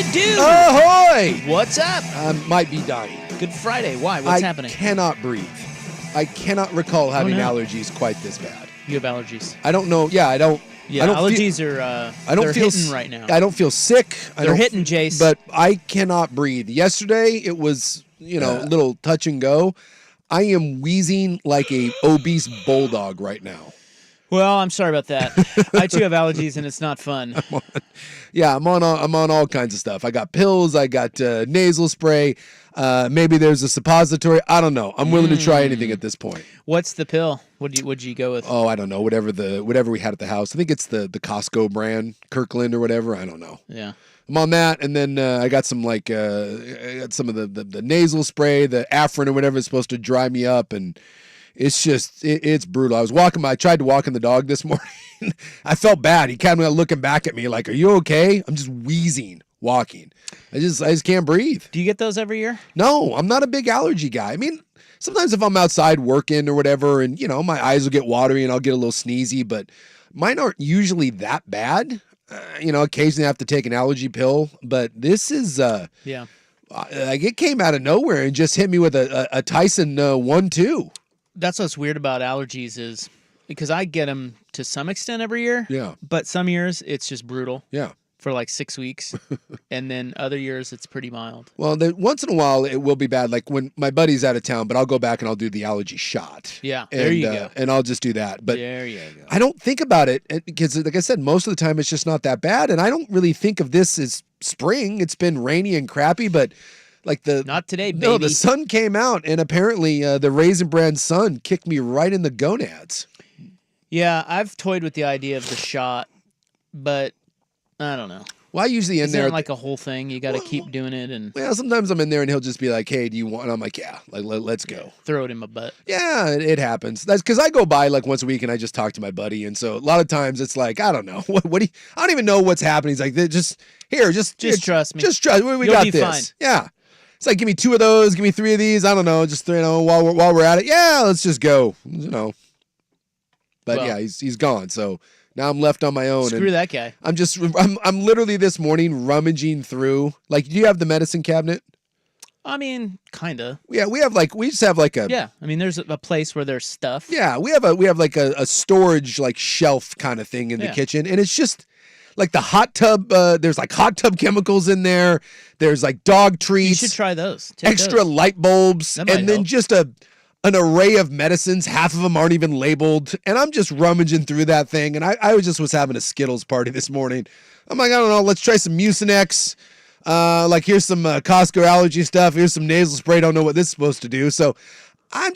you do? Ahoy! What's up? I might be dying. Good Friday. Why? What's happening? I cannot breathe. I cannot recall having no. allergies quite this bad. You have allergies. I don't know. Yeah, I don't. Yeah, I don't allergies are. I don't they're feel hitting right now. I don't feel sick. They're hitting, Jace. But I cannot breathe. Yesterday it was, a little touch and go. I am wheezing like a obese bulldog right now. Well, I'm sorry about that. I too have allergies, and it's not fun. I'm on all kinds of stuff. I got pills. I got nasal spray. Maybe there's a suppository. I don't know. I'm willing to try anything at this point. What's the pill? What'd you go with? Oh, I don't know. Whatever we had at the house. I think it's the Costco brand, Kirkland or whatever. I don't know. Yeah. I'm on that, and then I got some I got some of the nasal spray, the Afrin or whatever is supposed to dry me up, and it's just it's brutal. I tried to walk in the dog this morning. I felt bad. He kind of looking back at me like, "Are you okay?" I'm just wheezing walking. I just can't breathe. Do you get those every year? No, I'm not a big allergy guy. I mean, sometimes if I'm outside working or whatever, and my eyes will get watery and I'll get a little sneezy, but mine aren't usually that bad. Occasionally I have to take an allergy pill, but this is like it came out of nowhere and just hit me with a Tyson 1-2. That's what's weird about allergies is because I get them to some extent every year. Yeah. But some years it's just brutal. Yeah. For like 6 weeks, and then other years it's pretty mild. Well, once in a while it will be bad, like when my buddy's out of town, but I'll go back and I'll do the allergy shot. Yeah, there you go. And I'll just do that. But there you go. I don't think about it because, like I said, most of the time it's just not that bad, and I don't really think of this as spring. It's been rainy and crappy, but not today, baby. No, the sun came out, and apparently the Raisin Bran sun kicked me right in the gonads. Yeah, I've toyed with the idea of the shot, but I don't know. Well, I usually in Isn't there it like a whole thing. You got to keep doing it, and sometimes I'm in there and he'll just be like, "Hey, do you want?" And I'm like, "Yeah, let's go." Throw it in my butt. Yeah, it happens. That's because I go by like once a week and I just talk to my buddy, and so a lot of times it's like I don't know what do you, I don't even know what's happening. He's like, just trust me. Just trust. We You'll got be this. fine. Yeah, it's like give me 2 of those, give me 3 of these. I don't know, just while we're at it. Yeah, let's just go. But yeah, he's gone. So. Now I'm left on my own. Screw that guy. I'm literally this morning rummaging through. Like, do you have the medicine cabinet? I mean, kinda. Yeah, we just have like a. Yeah, I mean, there's a place where there's stuff. Yeah, we have like a storage like shelf kind of thing in the kitchen, and it's just like the hot tub. There's like hot tub chemicals in there. There's like dog treats. You should try those. Extra light bulbs, and then help. Just an array of medicines. Half of them aren't even labeled, and I'm just rummaging through that thing. And I was having a Skittles party this morning. I'm like, I don't know, let's try some Mucinex. Here's some Costco allergy stuff. Here's some nasal spray. Don't know what this is supposed to do. So I'm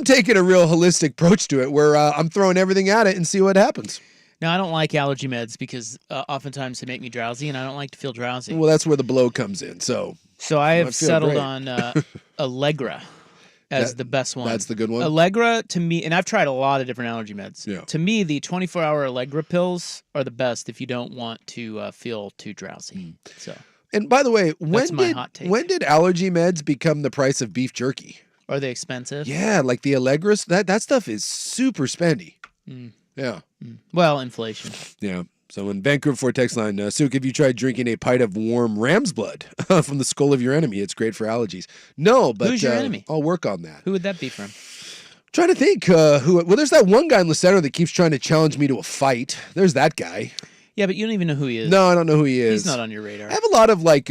taking a real holistic approach to it, where I'm throwing everything at it and see what happens. Now, I don't like allergy meds because oftentimes they make me drowsy, and I don't like to feel drowsy. Well, that's where the blow comes in. So I have settled on Allegra. As the best one. That's the good one? Allegra, to me, and I've tried a lot of different allergy meds. Yeah. To me, the 24-hour Allegra pills are the best if you don't want to feel too drowsy. So. And by the way, That's my hot take. When did allergy meds become the price of beef jerky? Are they expensive? Yeah, like the Allegras. That stuff is super spendy. Yeah. Well, inflation. Yeah. So in Vancouver Fort text line, Suk, have you tried drinking a pint of warm ram's blood from the skull of your enemy? It's great for allergies. No, but who's your enemy? I'll work on that. Who would that be from? Trying to think who. Well, there's that one guy in Lucero that keeps trying to challenge me to a fight. There's that guy. Yeah, but you don't even know who he is. No, I don't know who he is. He's not on your radar. I have a lot of like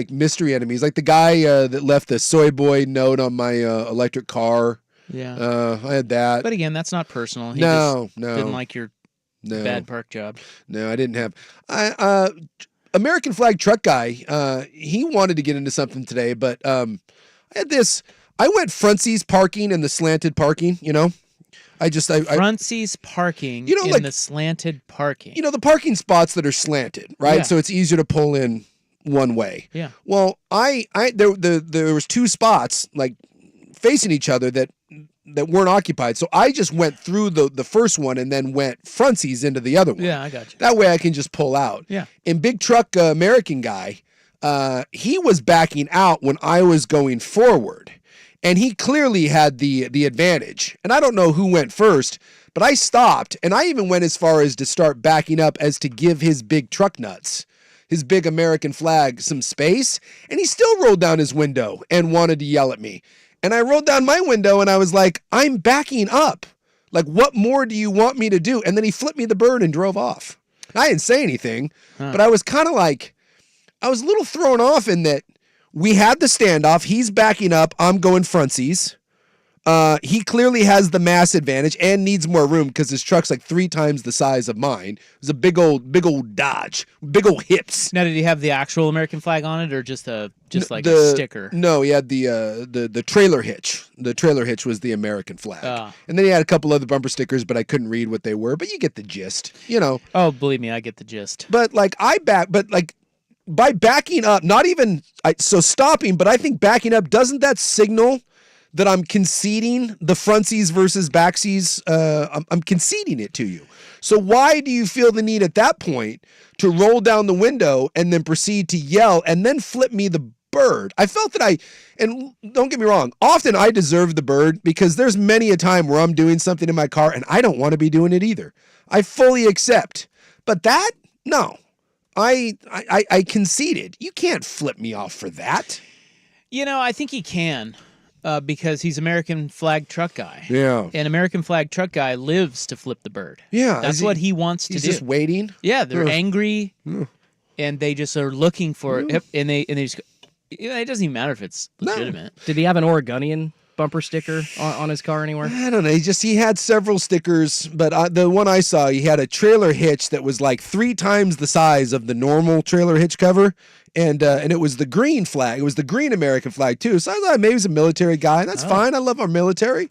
mystery enemies, like the guy that left the soy boy note on my electric car. Yeah, I had that. But again, that's not personal. He No. didn't like your bad park job. No, I didn't have. American flag truck guy. He wanted to get into something today, but I had this. I went frontsies parking and the slanted parking. Frontsies parking in the slanted parking. The parking spots that are slanted, right? Yeah. So it's easier to pull in one way. Yeah. Well, there was 2 spots like facing each other that weren't occupied. So I just went through the first one and then went frontsies into the other one. Yeah, I got you. That way I can just pull out. Yeah. And big truck American guy, he was backing out when I was going forward. And he clearly had the advantage. And I don't know who went first, but I stopped. And I even went as far as to start backing up as to give his big truck nuts his big American flag some space, and he still rolled down his window and wanted to yell at me. And I rolled down my window and I was like, I'm backing up. Like, what more do you want me to do? And then he flipped me the bird and drove off. I didn't say anything, but I was kind of like, I was a little thrown off in that we had the standoff. He's backing up. I'm going frontsies. He clearly has the mass advantage and needs more room because his truck's like 3 times the size of mine. It was a big old Dodge, big old hips. Now, did he have the actual American flag on it, or just a sticker? No, he had the trailer hitch. The trailer hitch was the American flag, and then he had a couple other bumper stickers, but I couldn't read what they were. But you get the gist, you know. Oh, believe me, I get the gist. But like by backing up, so stopping, but I think backing up, doesn't that signal that I'm conceding the frontsies versus backsies? I'm conceding it to you. So why do you feel the need at that point to roll down the window and then proceed to yell and then flip me the bird? I felt that and don't get me wrong, often I deserve the bird because there's many a time where I'm doing something in my car and I don't want to be doing it either. I fully accept. But that, no. I conceded. You can't flip me off for that. You know, I think he can. Because he's American flag truck guy. Yeah. And American flag truck guy lives to flip the bird. Yeah. That's what he wants to do. He's just waiting? Yeah, they're angry, and they just are looking for it, and they just go, it doesn't even matter if it's legitimate. No. Did he have an Oregonian bumper sticker on his car anywhere? I don't know. He had several stickers, but the one I saw, he had a trailer hitch that was like 3 times the size of the normal trailer hitch cover. And it was the green flag. It was the green American flag, too. So I thought maybe he's a military guy. And that's fine. I love our military.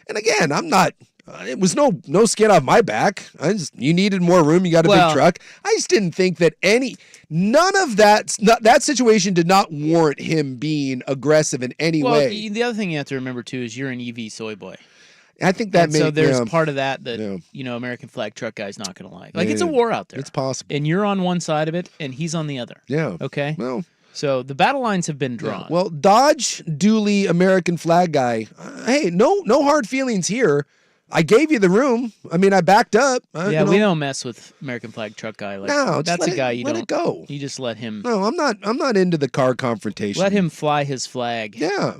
And again, I'm not... it was no skin off my back. You needed more room. You got a big truck. I just didn't think that none of that situation did not warrant him being aggressive in any way. The other thing you have to remember, too, is you're an EV soy boy. I think that so there's part of that American flag truck guy's not going to like. Like, it's a war out there. It's possible. And you're on one side of it, and he's on the other. Yeah. Okay? Well, so the battle lines have been drawn. Yeah. Well, Dodge Dooley American flag guy, hey, no hard feelings here. I gave you the room. I mean, I backed up. We don't mess with American flag truck guy. Like, no, that's a guy you don't. Let it go. You just let him. No, I'm not into the car confrontation. Let him fly his flag. Yeah.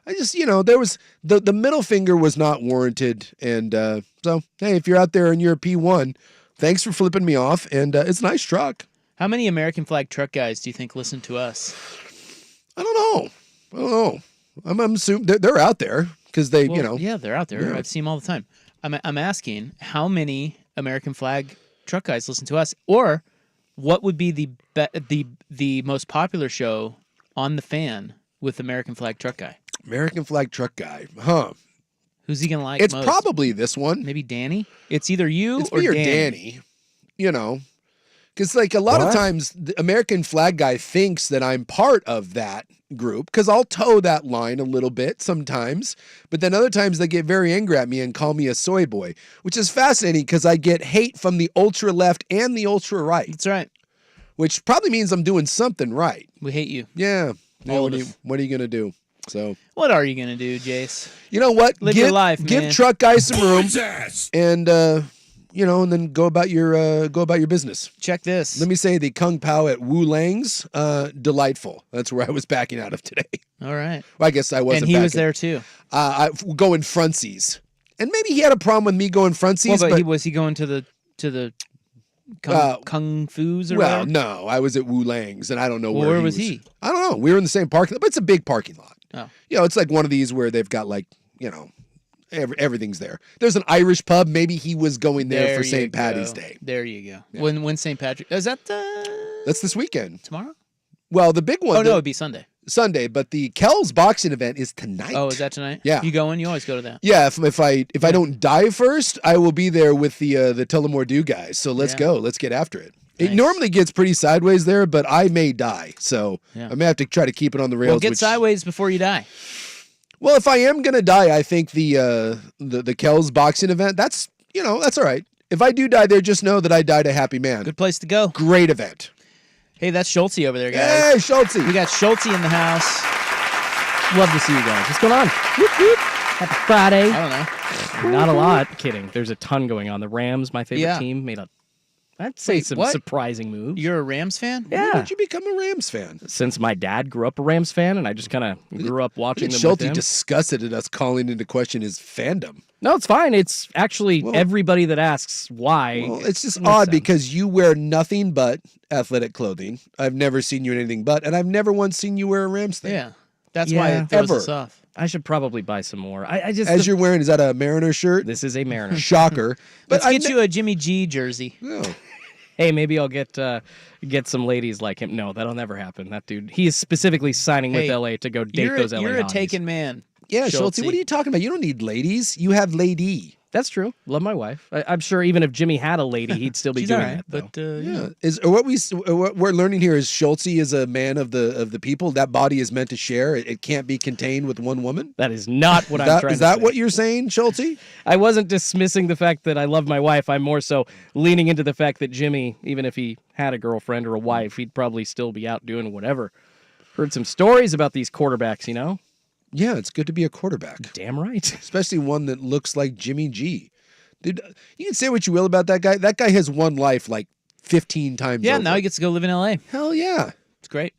I just, there was the middle finger was not warranted, and so hey, if you're out there and you're a P1, thanks for flipping me off, and it's a nice truck. How many American flag truck guys do you think listen to us? I don't know. I'm assuming they're out there because they, Yeah, they're out there. Yeah. I see them all the time. I'm asking how many American flag truck guys listen to us, or what would be the most popular show on the fan with American flag truck guy? American flag truck guy, huh? Who's he gonna like? It's most? probably this one. Maybe Danny. It's either you it's or me or Danny. Because like a lot of times, the American flag guy thinks that I'm part of that group because I'll toe that line a little bit sometimes, but then other times they get very angry at me and call me a soy boy, which is fascinating because I get hate from the ultra left and the ultra right. That's right. Which probably means I'm doing something right. We hate you. Yeah. What are you gonna do? So what are you gonna do, Jace? You know what? Live your life, man. Give truck guys some room, and and then go about your business. Check this. Let me say the Kung Pao at Wu Lang's, delightful. That's where I was backing out of today. All right. Well, I guess I wasn't. And he was there too. Going frontsies, and maybe he had a problem with me going frontsies. Well, but was he going to the Kung Fu's or whatever? No, I was at Wu Lang's, and I don't know where was he? I don't know. We were in the same parking lot, but it's a big parking lot. Oh. It's like one of these where they've got everything's there. There's an Irish pub. Maybe he was going there for St. Patty's Day. There you go. Yeah. When St. Patrick is that? That's this weekend. Tomorrow? Well, the big one. Oh no, it'd be Sunday. Sunday, but the Kells boxing event is tonight. Oh, is that tonight? Yeah. You going? You always go to that. Yeah. If I don't die first, I will be there with the Tullamore Dew guys. So let's go. Let's get after it. Nice. It normally gets pretty sideways there, but I may die, so I may have to try to keep it on the rails. Well, get sideways before you die. Well, if I am gonna die, I think the Kells boxing event. That's that's all right. If I do die there, just know that I died a happy man. Good place to go. Great event. Hey, that's Schultze over there, guys. Hey, Schultze. We got Schultze in the house. Love to see you guys. What's going on? Whoop, whoop. Happy Friday. I don't know. Not a lot. Kidding. There's a ton going on. The Rams, my favorite team, made a I'd say Wait, some what? surprising moves. You're a Rams fan? When Yeah. did you become a Rams fan? Since my dad grew up a Rams fan, and I just kind of grew up watching Look at them with Schulte him. disgusted at us calling into question his fandom. No, it's fine. It's actually Well- everybody that asks why. Well, it's just makes odd sense. because you wear nothing but athletic clothing. I've never seen you in anything but, and I've never once seen you wear a Rams thing. Yeah. That's why Yeah. it throws Ever. us off. I should probably buy some more. I just As you're wearing, is that a Mariner shirt? this is a Mariner. Shocker. But Let's get you a Jimmy G jersey. No. Hey, maybe I'll get some ladies like him. No, that'll never happen. That dude, he is specifically signing with Hey, LA to go date those LA You're a hotties. taken man. Yeah, Schulte, Schulte. what are you talking about? You don't need ladies. You have lady. That's true. Love my wife. I'm sure even if Jimmy had a lady, he'd still be She's doing all right, that. Though. but Yeah. What we're learning here is Schulte is a man of the people. That body is meant to share. It can't be contained with one woman. That is not what I'm trying Is to that say. what you're saying, Schulte? I wasn't dismissing the fact that I love my wife. I'm more so leaning into the fact that Jimmy, even if he had a girlfriend or a wife, he'd probably still be out doing whatever. Heard some stories about these quarterbacks, you know? Yeah, it's good to be a quarterback, Damn right. especially one that looks like Jimmy G. Dude, you can say what you will about that guy. That guy has won life like 15 times. yeah, over. now he gets to go live in LA. Hell yeah. It's great.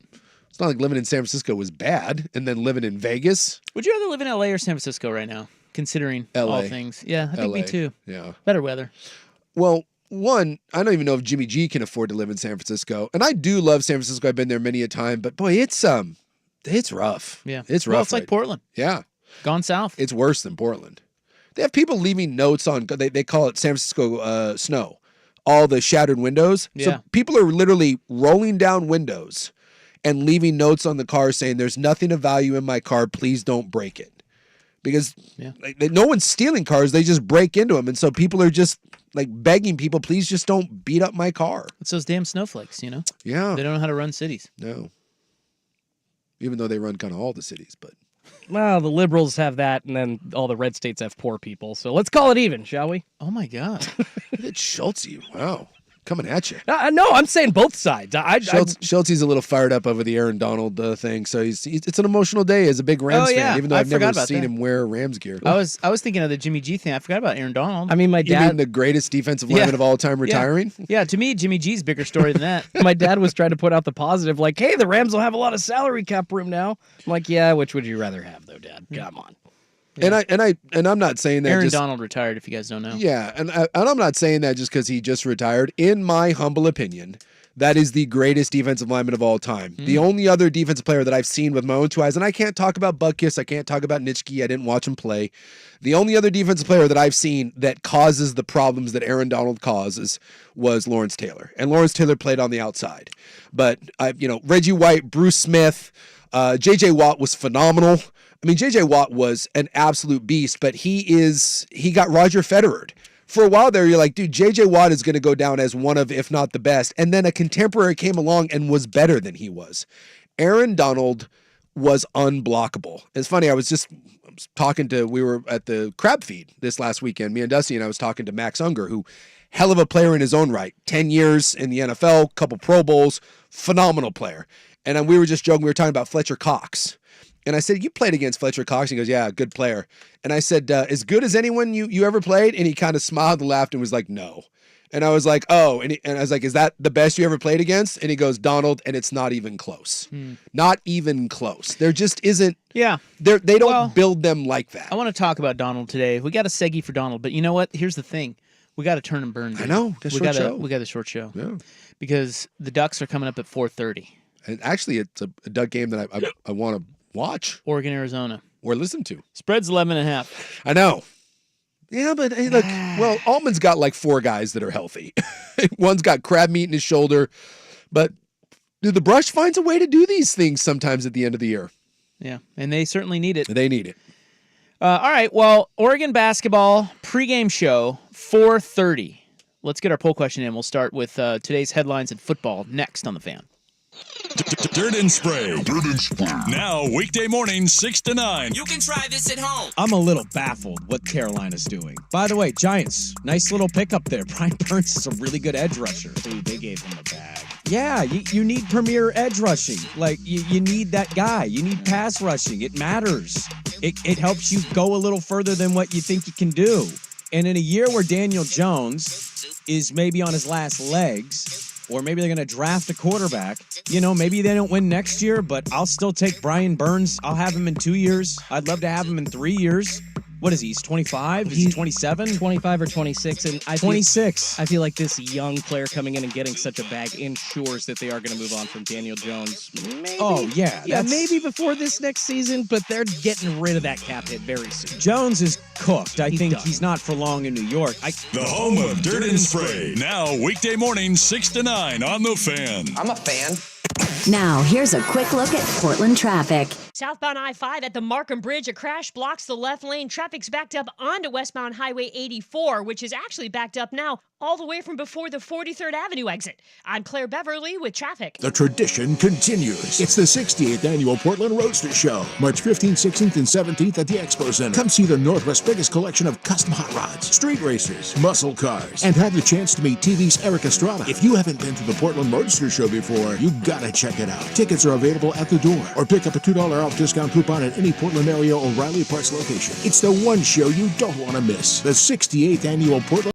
It's not like living in San Francisco was bad, and then living in Vegas. Would you rather live in LA or San Francisco right now, considering all LA. things? Yeah, I think me LA. too. Yeah. Better weather. Well, one, I don't even know if Jimmy G can afford to live in San Francisco, and I do love San Francisco. I've been there many a time, but boy, it's rough. Yeah. It's rough. Well, it's like right? Portland. Yeah, Gone south. it's worse than Portland. They have people leaving notes on. They call it San Francisco snow. All the shattered windows. Yeah. So people are literally rolling down windows and leaving notes on the car saying, "There's nothing of value in my car. Please don't break it." Because Yeah. no one's stealing cars. They just break into them, and so people are just like begging people, "Please just don't beat up my car." It's those damn snowflakes, you know? Yeah. They don't know how to run cities. No. Even though they run kind of all the cities, but Well, the liberals have that, and then all the red states have poor people. So let's call it even, shall we? Oh my God. look at Schultz. Wow, coming at you. No, I'm saying both sides. Schultze's a little fired up over the Aaron Donald thing, so it's an emotional day as a big Rams Oh, yeah. fan. Even though I I've never forgot about seen that. him wear Rams gear. I was thinking of the Jimmy G thing. I forgot about Aaron Donald. I mean, my You mean dad. the greatest defensive lineman Yeah. of all time Yeah. retiring? Yeah, to me, Jimmy G's bigger story than that. My dad was trying to put out the positive, like, "Hey, the Rams will have a lot of salary cap room now." I'm like, "Yeah, which would you rather have, though, Dad? Come on." And I'm not saying that Aaron just Donald retired, if you guys don't know. yeah, and I'm not saying that just because he just retired. In my humble opinion, that is the greatest defensive lineman of all time. The only other defensive player that I've seen with my own two eyes, and I can't talk about Butkus, I can't talk about Nitschke, I didn't watch him play. The only other defensive player that I've seen that causes the problems that Aaron Donald causes was Lawrence Taylor, and Lawrence Taylor played on the outside. But Reggie White, Bruce Smith, J.J. Watt was phenomenal. I mean, J.J. Watt was an absolute beast, but he got Roger Federered. For a while there, you're like, dude, J.J. Watt is going to go down as one of, if not the best. And then a contemporary came along and was better than he was. Aaron Donald was unblockable. It's funny, I was talking we were at the Crab Feed this last weekend, me and Dusty, and I was talking to Max Unger, who, hell of a player in his own right. 10 years in the NFL, couple Pro Bowls, phenomenal player. And we were just joking, we were talking about Fletcher Cox. And I said, "You played against Fletcher Cox?" And he goes, "Yeah, good player." And I said, "As good as anyone you ever played?" And he kind of smiled and laughed and was like, "No." And I was like, "Oh," and I was like, "Is that the best you ever played against?" And he goes, "Donald," and it's not even close. Not even close. There just isn't. Yeah. They don't Well, build them like that. I want to talk about Donald today. We got a seggy for Donald, but you know what? Here's the thing. We got to turn and burn. Dude. I know. We Short got show. a short show. Yeah. Because the Ducks are coming up at 4:30. And actually, it's a Duck game that I want to watch Oregon, Arizona. or listen to. Spread's 11.5. I know. Yeah, but hey, look, well, Altman's got like 4 guys that are healthy. One's got crab meat in his shoulder. But dude, the Brush finds a way to do these things sometimes at the end of the year. Yeah, and they certainly need it. They need it. All right, well, Oregon basketball pregame show, 4:30. Let's get our poll question in. We'll start with today's headlines in football next on The Fan. Dirt and Spray. Now, weekday mornings, 6 to 9. You can try this at home. I'm a little baffled what Carolina's doing. By the way, Giants, nice little pickup there. Brian Burns is a really good edge rusher. Dude, they gave him a bag. Yeah, you need premier edge rushing. Like, you need that guy. You need pass rushing. It matters. It helps you go a little further than what you think you can do. And in a year where Daniel Jones is maybe on his last legs, or maybe they're going to draft a quarterback, maybe they don't win next year, but I'll still take Brian Burns. I'll have him in 2 years. I'd love to have him in 3 years. What is he? He's 25? Is he 27? 25 or 26. And 26. I feel like this young player coming in and getting such a bag ensures that they are going to move on from Daniel Jones. Maybe, Oh, yeah. maybe before this next season, but they're getting rid of that cap hit very soon. Jones is cooked. I think done. he's not for long in New York. The home of Dirt and Spray. Now, weekday mornings 6 to 9 on The Fan. I'm a fan. Now, here's a quick look at Portland traffic. Southbound I-5 at the Markham Bridge, a crash blocks the left lane. Traffic's backed up onto westbound Highway 84, which is actually backed up now all the way from before the 43rd Avenue exit. I'm Claire Beverly with traffic. The tradition continues. It's the 68th Annual Portland Roadster Show, March 15th, 16th, and 17th at the Expo Center. Come see the Northwest's biggest collection of custom hot rods, street racers, muscle cars, and have the chance to meet TV's Eric Estrada. If you haven't been to the Portland Roadster Show before, you gotta check it out. Tickets are available at the door, or pick up a $2 off discount coupon at any Portland area O'Reilly Parts location. It's the one show you don't want to miss. The 68th Annual Portland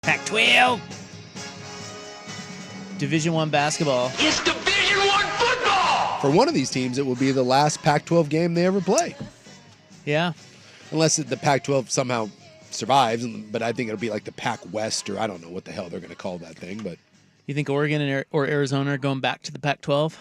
Pac-12. Division I basketball. It's Division I football. For one of these teams, it will be the last Pac-12 game they ever play. Yeah. Unless the Pac-12 somehow survives, but I think it'll be like the Pac-West, or I don't know what the hell they're going to call that thing. But You think Oregon or Arizona are going back to the Pac-12?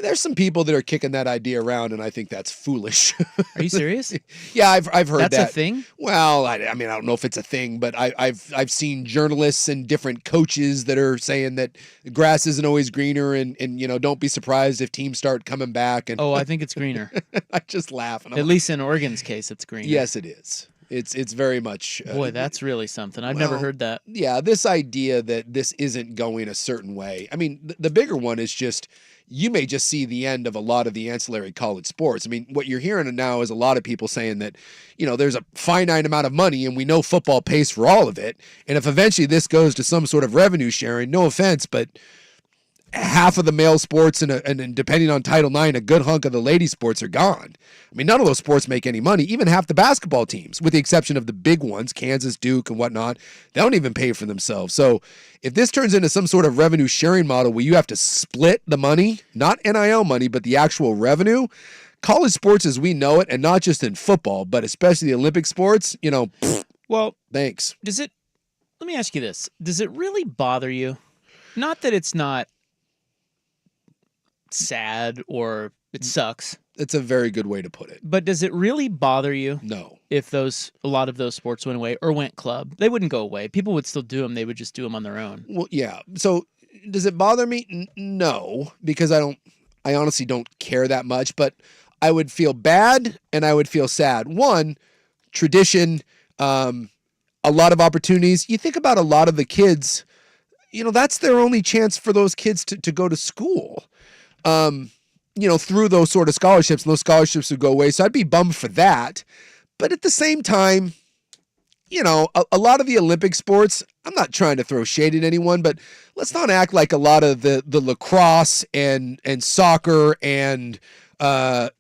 there's some people that are kicking that idea around, and I think that's foolish. Are you serious? Yeah, I've heard That's that. a thing? Well, I mean, I don't know if it's a thing, but I've seen journalists and different coaches that are saying that grass isn't always greener, and don't be surprised if teams start coming back. And Oh, I think it's greener. I just laugh. And I'm At like, least in Oregon's case, it's greener. yes, it is. It's very much. Boy, that's really something. I've never heard that. Yeah, this idea that this isn't going a certain way. I mean, the bigger one is just you may just see the end of a lot of the ancillary college sports. I mean, what you're hearing now is a lot of people saying that, there's a finite amount of money and we know football pays for all of it. And if eventually this goes to some sort of revenue sharing, no offense, but half of the male sports and depending on Title IX, a good hunk of the lady sports are gone. I mean, none of those sports make any money. Even half the basketball teams, with the exception of the big ones, Kansas, Duke, and whatnot, they don't even pay for themselves. So if this turns into some sort of revenue sharing model where you have to split the money, not NIL money, but the actual revenue, college sports as we know it, and not just in football, but especially the Olympic sports, Well, thanks. let me ask you this. Does it really bother you? Not that it's not sad or it sucks, It's a very good way to put it. but does it really bother you No. if a lot of those sports went away or went club? They wouldn't go away. People would still do them. They would just do them on their own. Well, yeah. So does it bother me? No, because I honestly don't care that much, but I would feel bad and I would feel sad. One, tradition, a lot of opportunities. You think about a lot of the kids, that's their only chance for those kids to go to school. Through those sort of scholarships, and those scholarships would go away. So I'd be bummed for that. But at the same time, a lot of the Olympic sports, I'm not trying to throw shade at anyone, but let's not act like a lot of the lacrosse and soccer and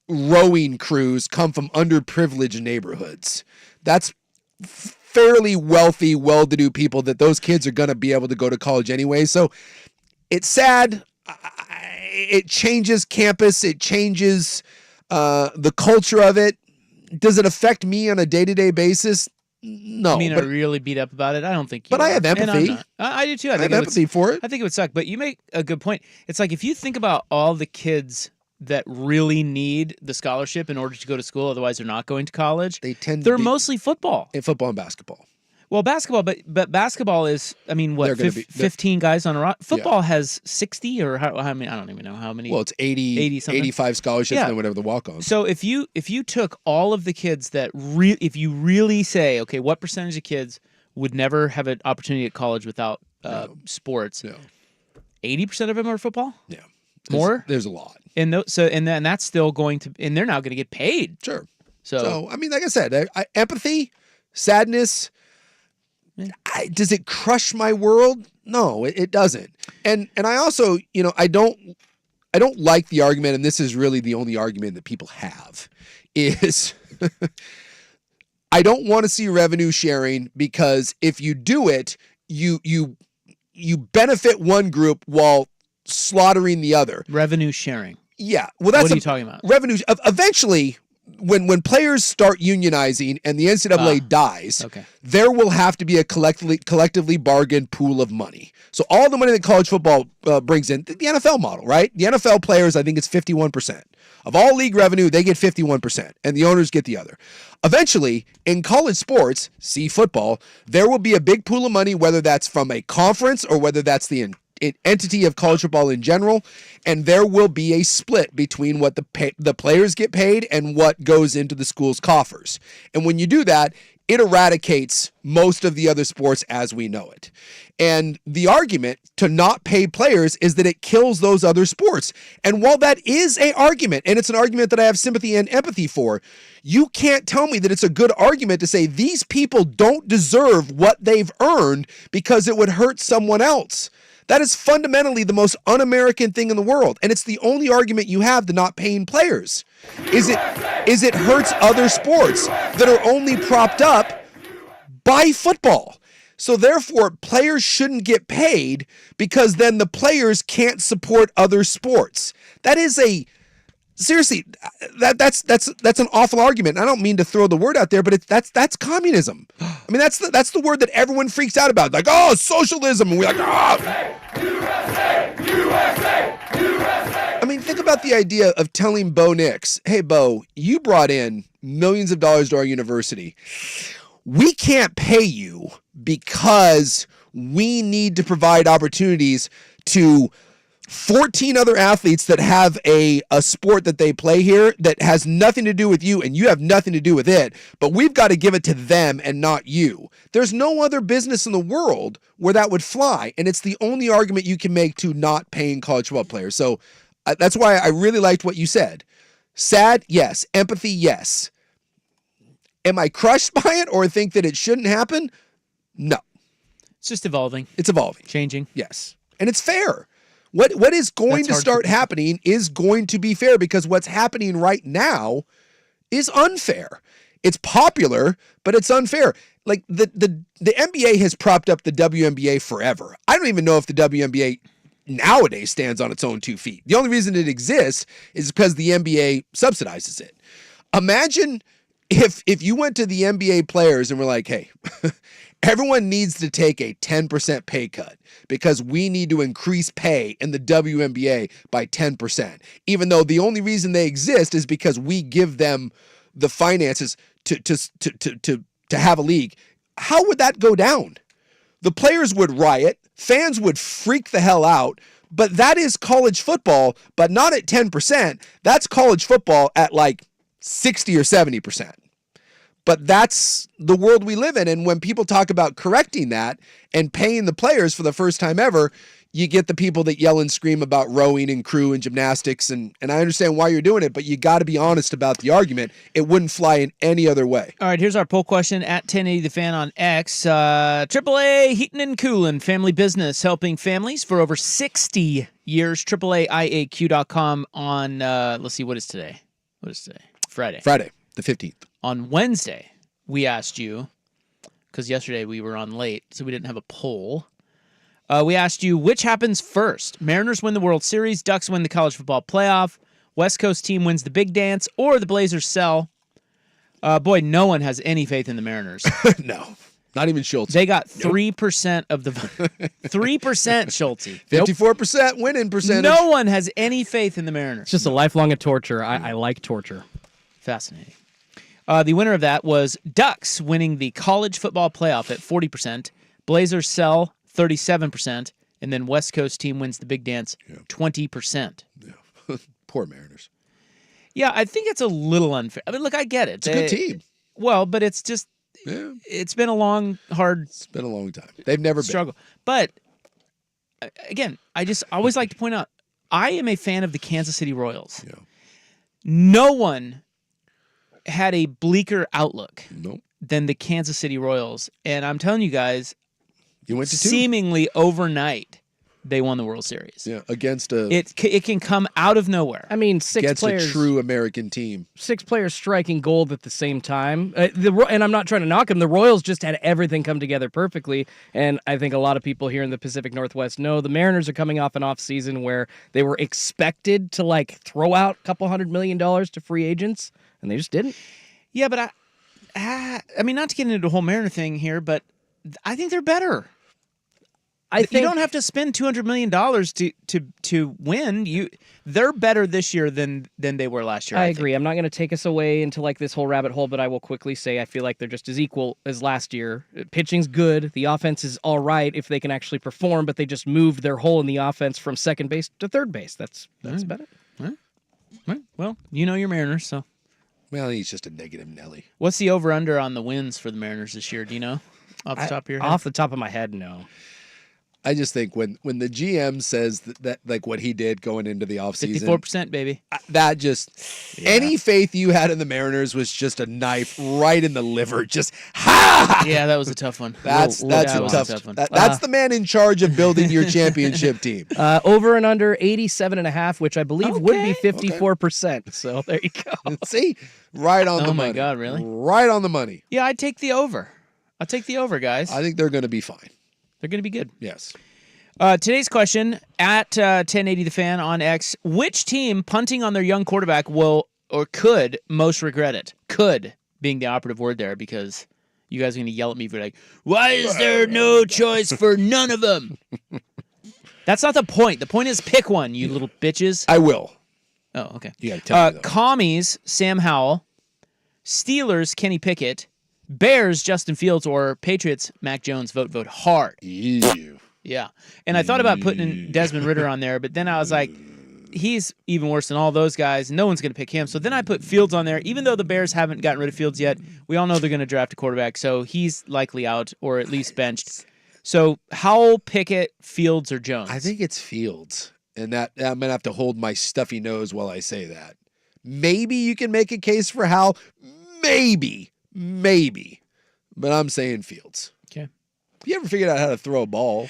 rowing crews come from underprivileged neighborhoods. That's fairly wealthy, well-to-do people that those kids are going to be able to go to college anyway. So it's sad. It changes campus. It changes the culture of it. Does it affect me on a day-to-day basis? No. I mean, are you really beat up about it? I don't think you But are. I have And I'm empathy. not. I do too. I have empathy for it. I think it would suck, but you make a good point. It's like if you think about all the kids that really need the scholarship in order to go to school, otherwise they're not going to college. They're mostly football. In football and basketball. Well, basketball, but basketball is, I mean, what, They're gonna be- 15 guys on a roster? Football has 60 or how many? I don't even know how many. Well, it's 80 something. 85 scholarships Yeah. and then whatever the walk-ons. So if you took all of the kids that if you really say, okay, what percentage of kids would never have an opportunity at college without sports? Yeah. 80% of them are football. Yeah. More? There's a lot. And then that's still going to, and they're now going to get paid. Sure. So I mean, like I said, empathy, sadness. Does it crush my world? No, it doesn't. And I also, I don't like the argument, and this is really the only argument that people have, is I don't want to see revenue sharing because if you do it, you benefit one group while slaughtering the other. revenue sharing. Yeah. Well, that's What are you talking about? Revenue. Eventually, when players start unionizing and the NCAA dies, Okay. there will have to be a collectively bargained pool of money. So all the money that college football brings in, the NFL model, right? The NFL players, I think it's 51%. Of all league revenue, they get 51%, and the owners get the other. Eventually, in college sports, see football, there will be a big pool of money, whether that's from a conference or whether that's the entity of college football in general, and there will be a split between what the players get paid and what goes into the school's coffers. And when you do that, it eradicates most of the other sports as we know it. And the argument to not pay players is that it kills those other sports. And while that is an argument, and it's an argument that I have sympathy and empathy for, you can't tell me that it's a good argument to say these people don't deserve what they've earned because it would hurt someone else. That is fundamentally the most un-American thing in the world. And it's the only argument you have to not paying players. Is it hurts other sports that are only propped up by football. So therefore, players shouldn't get paid because then the players can't support other sports. That is a seriously, that's an awful argument. I don't mean to throw the word out there, but that's communism. I mean, that's the word that everyone freaks out about. Like, oh, socialism, and we're like, oh. USA, USA, USA. I mean, think about the idea of telling Bo Nix, hey, Bo, you brought in millions of dollars to our university. We can't pay you because we need to provide opportunities to 14 other athletes that have a sport that they play here that has nothing to do with you and you have nothing to do with it, but we've got to give it to them and not you. There's no other business in the world where that would fly, and it's the only argument you can make to not paying college football players. So that's why I really liked what you said. Sad, yes. Empathy, yes. Am I crushed by it or think that it shouldn't happen? No. It's just evolving. It's evolving. Changing. Yes. And it's fair. What is going to start happening is going to be fair because what's happening right now is unfair. It's popular, but it's unfair. Like the NBA has propped up the WNBA forever. I don't even know if the WNBA nowadays stands on its own 2 feet. The only reason it exists is because the NBA subsidizes it. Imagine if you went to the NBA players and were like, hey, everyone needs to take a 10% pay cut because we need to increase pay in the WNBA by 10%, even though the only reason they exist is because we give them the finances to have a league. How would that go down? The players would riot, fans would freak the hell out, but that is college football, but not at 10%. That's college football at like 60 or 70%. But that's the world we live in. And when people talk about correcting that and paying the players for the first time ever, you get the people that yell and scream about rowing and crew and gymnastics. And I understand why you're doing it, but you got to be honest about the argument. It wouldn't fly in any other way. All right, here's our poll question at 1080 The Fan on X. AAA Heating and Cooling, family business, helping families for over 60 years. AAAIAQ.com on, let's see, what is today? What is today? Friday, the 15th. On Wednesday, we asked you, because yesterday we were on late, so we didn't have a poll. We asked you, which happens first? Mariners win the World Series, Ducks win the college football playoff, West Coast team wins the big dance, or the Blazers sell. Boy, no one has any faith in the Mariners. No, not even Schultz. They got 3% of the 3% Schultz. 54% winning percentage. No one has any faith in the Mariners. It's just a lifelong of torture. I like torture. Fascinating. The winner of that was Ducks winning the college football playoff at 40%. Blazers sell 37%. And then West Coast team wins the big dance 20%. Yeah. Poor Mariners. Yeah, I think it's a little unfair. I mean, look, I get it. It's a good team. Well, but it's just, it's been a long, hard It's been a long time. They've never struggle. But, again, I always like to point out, I am a fan of the Kansas City Royals. Yeah. No one had a bleaker outlook Nope. than the Kansas City Royals. And I'm telling you guys, You went to 2. seemingly overnight, they won the World Series. Yeah, against a It can come out of nowhere. I mean, six against players. a true American team. 6 players striking gold at the same time. And I'm not trying to knock them. The Royals just had everything come together perfectly. And I think a lot of people here in the Pacific Northwest know the Mariners are coming off an off season where they were expected to like throw out a couple $100 million to free agents, and they just didn't. Yeah, but I mean, not to get into the whole Mariner thing here, but I think they're better. You don't have to spend $200 million to win. They're better this year than they were last year. I agree. I'm not going to take us away into like this whole rabbit hole, but I will quickly say I feel like they're just as equal as last year. Pitching's good. The offense is all right if they can actually perform, but they just moved their hole in the offense from second base to third base. That's about it. Right. Well, you know your Mariners, so. Well, he's just a negative Nelly. What's the over-under on the wins for the Mariners this year? Do you know off the top of your head? Off the top of my head, no. I just think when the GM says that like what he did going into the offseason, 54%, baby. That just any faith you had in the Mariners was just a knife right in the liver. Just ha! Yeah, that was a tough one. That's a tough one. That's the man in charge of building your championship team. Over and under 87.5, which I believe would be 54%. So there you go. See, right on the money. Oh my God, really? Right on the money. Yeah, I'd take the over. I'll take the over, guys. I think they're going to be fine. They're going to be good. Yes. Today's question at 1080 The Fan on X: which team punting on their young quarterback will or could most regret it? Could being the operative word there, because you guys are going to yell at me for like, why is there no choice for none of them? That's not the point. The point is pick one, you little bitches. I will. Oh, okay. You got to tell me, though. Commies, Sam Howell. Steelers, Kenny Pickett. Bears, Justin Fields. Or Patriots, Mac Jones. Vote hard. Ew. Yeah. And I thought about putting Desmond Ridder on there, but then I was like, he's even worse than all those guys. No one's going to pick him. So then I put Fields on there. Even though the Bears haven't gotten rid of Fields yet, we all know they're going to draft a quarterback. So he's likely out or at least benched. So Howell, Pickett, Fields, or Jones? I think it's Fields. And that I'm going to have to hold my stuffy nose while I say that. Maybe you can make a case for Howell. Maybe. But I'm saying Fields. Okay. If you ever figured out how to throw a ball,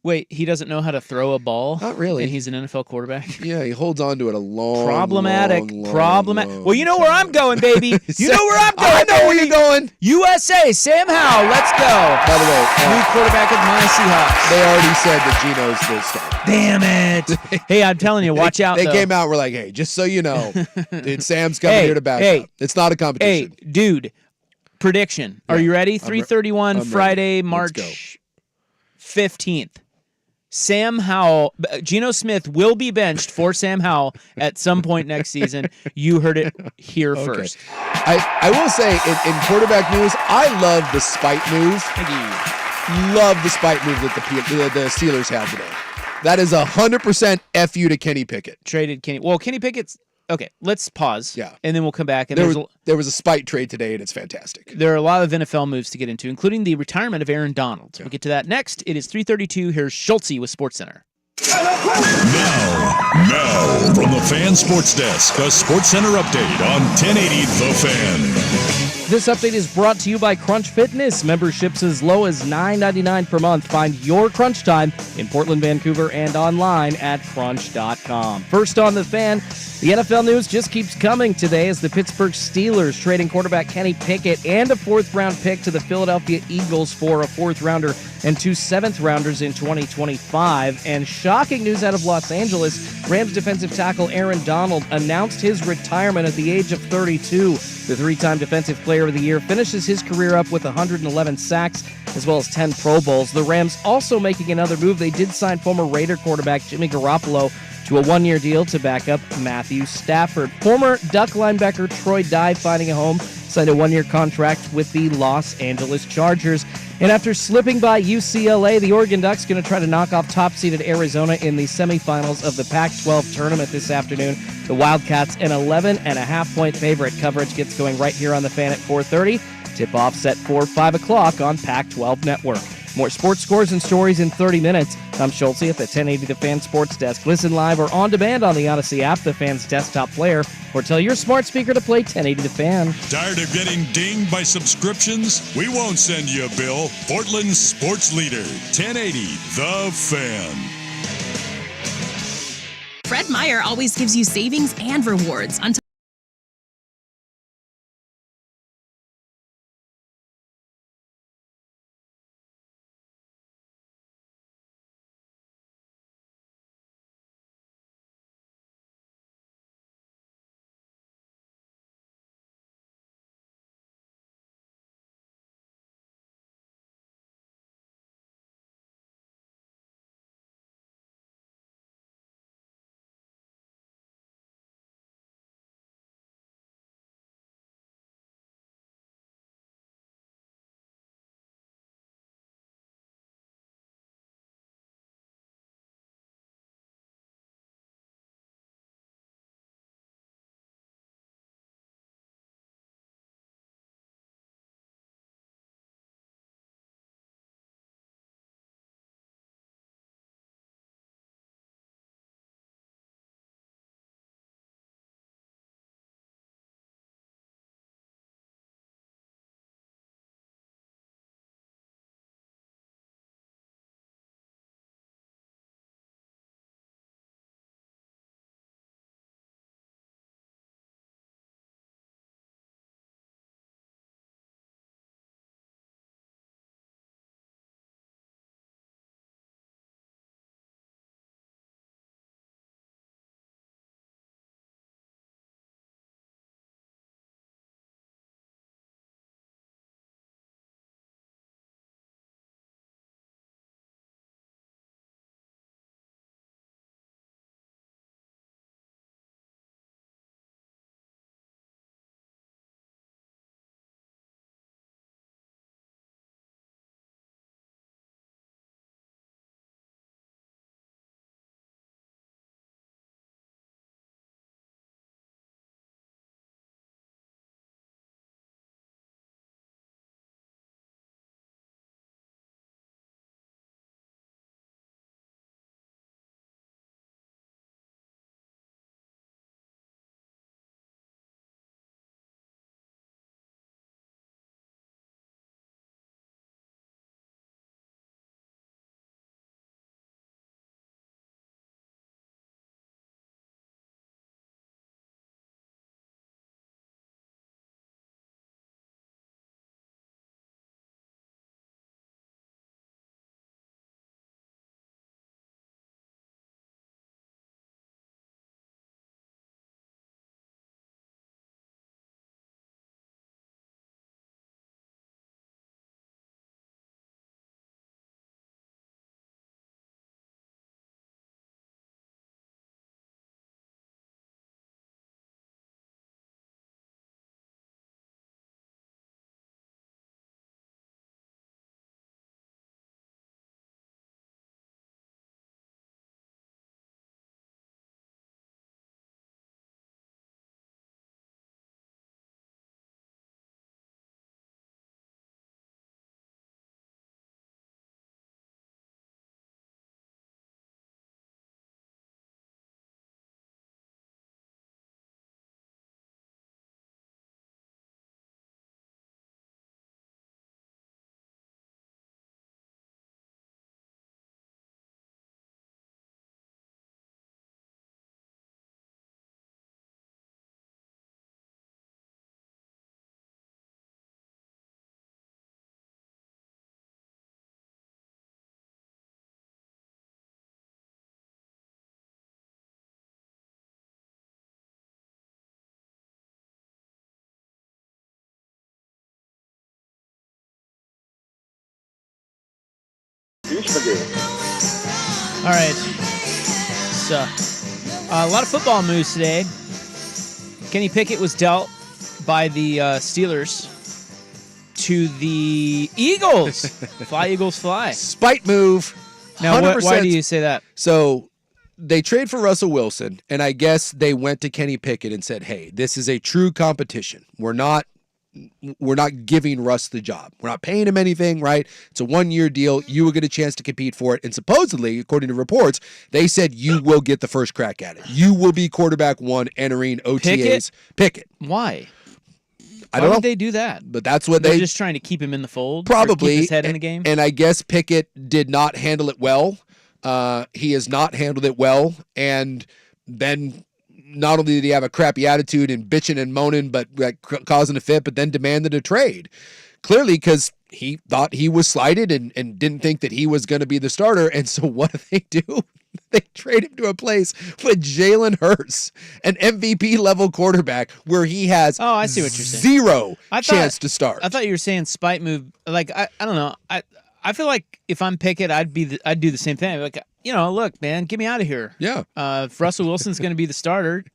Wait, he doesn't know how to throw a ball? Not really. And he's an NFL quarterback? Yeah, he holds on to it a long, Problematic. long Well, you know where I'm going, baby. You know where I'm going, I know where baby. you're going. USA, Sam Howell, let's go. By the way, New quarterback of my Seahawks. they already said that Geno's the starter. Damn it. Hey, I'm telling you, watch out, They though. came out, we're like, hey, just so you know, Sam's coming here to back up. It's not a Hey, competition. dude, prediction. Are you ready? 3:31 I'm Friday, ready. Let's March 15th. Sam Howell, Geno Smith will be benched for Sam Howell at some point next season. You heard it here first. I will say, in quarterback news, I love the spite move. Thank you. Love the spite move that the Steelers have today. That is 100% F you to Kenny Pickett. Traded Kenny. Well, Kenny Pickett's okay. Let's pause. Yeah, and then we'll come back. And there was a spite trade today, and it's fantastic. There are a lot of NFL moves to get into, including the retirement of Aaron Donald. We'll get to that next. It is 3:32. Here's Schultze with SportsCenter. Now, from the Fan Sports Desk, a SportsCenter update on 1080 The Fan. This update is brought to you by Crunch Fitness. Memberships as low as $9.99 per month. Find your Crunch Time in Portland, Vancouver, and online at crunch.com. First on The Fan, the NFL news just keeps coming today as the Pittsburgh Steelers trading quarterback Kenny Pickett and a fourth-round pick to the Philadelphia Eagles for a fourth-rounder and 2 seventh-rounders in 2025. And shocking news out of Los Angeles, Rams defensive tackle Aaron Donald announced his retirement at the age of 32. The three-time Defensive Player of the Year finishes his career up with 111 sacks as well as 10 Pro Bowls. The Rams also making another move. They did sign former Raider quarterback Jimmy Garoppolo to a one-year deal to back up Matthew Stafford. Former Duck linebacker Troy Dye finding a home, signed a one-year contract with the Los Angeles Chargers. And after slipping by UCLA, the Oregon Ducks going to try to knock off top-seeded Arizona in the semifinals of the Pac-12 tournament this afternoon. The Wildcats, an 11.5-point favorite. Coverage gets going right here on The Fan at 4:30. Tip-off set for 5 o'clock on Pac-12 Network. More sports scores and stories in 30 minutes. I'm Schultze at the 1080 The Fan Sports Desk. Listen live or on demand on the Odyssey app, The Fan's desktop player, or tell your smart speaker to play 1080 The Fan. Tired of getting dinged by subscriptions? We won't send you a bill. Portland's sports leader, 1080 The Fan. Fred Meyer always gives you savings and rewards on All right. So, a lot of football news today. Kenny Pickett was dealt by the Steelers to the Eagles. Fly, Eagles, fly. Spite move. Now, 100%. why do you say that? So they trade for Russell Wilson, and I guess they went to Kenny Pickett and said, hey, this is a true competition. We're not giving Russ the job. We're not paying him anything, right? It's a 1-year deal. You will get a chance to compete for it. And supposedly, according to reports, they said you will get the first crack at it. You will be quarterback one entering OTAs. Pickett. Why? I don't Why know. would they do that? But that's what They're just trying to keep him in the fold? probably Or keep his head in the game? And I guess Pickett did not handle it well. He has not handled it well. And then not only did he have a crappy attitude and bitching and moaning, but like causing a fit, but then demanded a trade. Clearly because he thought he was slighted and didn't think that he was going to be the starter. And so what do? They trade him to a place with Jalen Hurts, an MVP level quarterback, where he has I see what you're saying. Zero chance to start. I thought you were saying spite move. Like I don't know. I feel like if I'm Pickett, I'd do the same thing. Like, look, man, get me out of here. Yeah. If Russell Wilson's going to be the starter,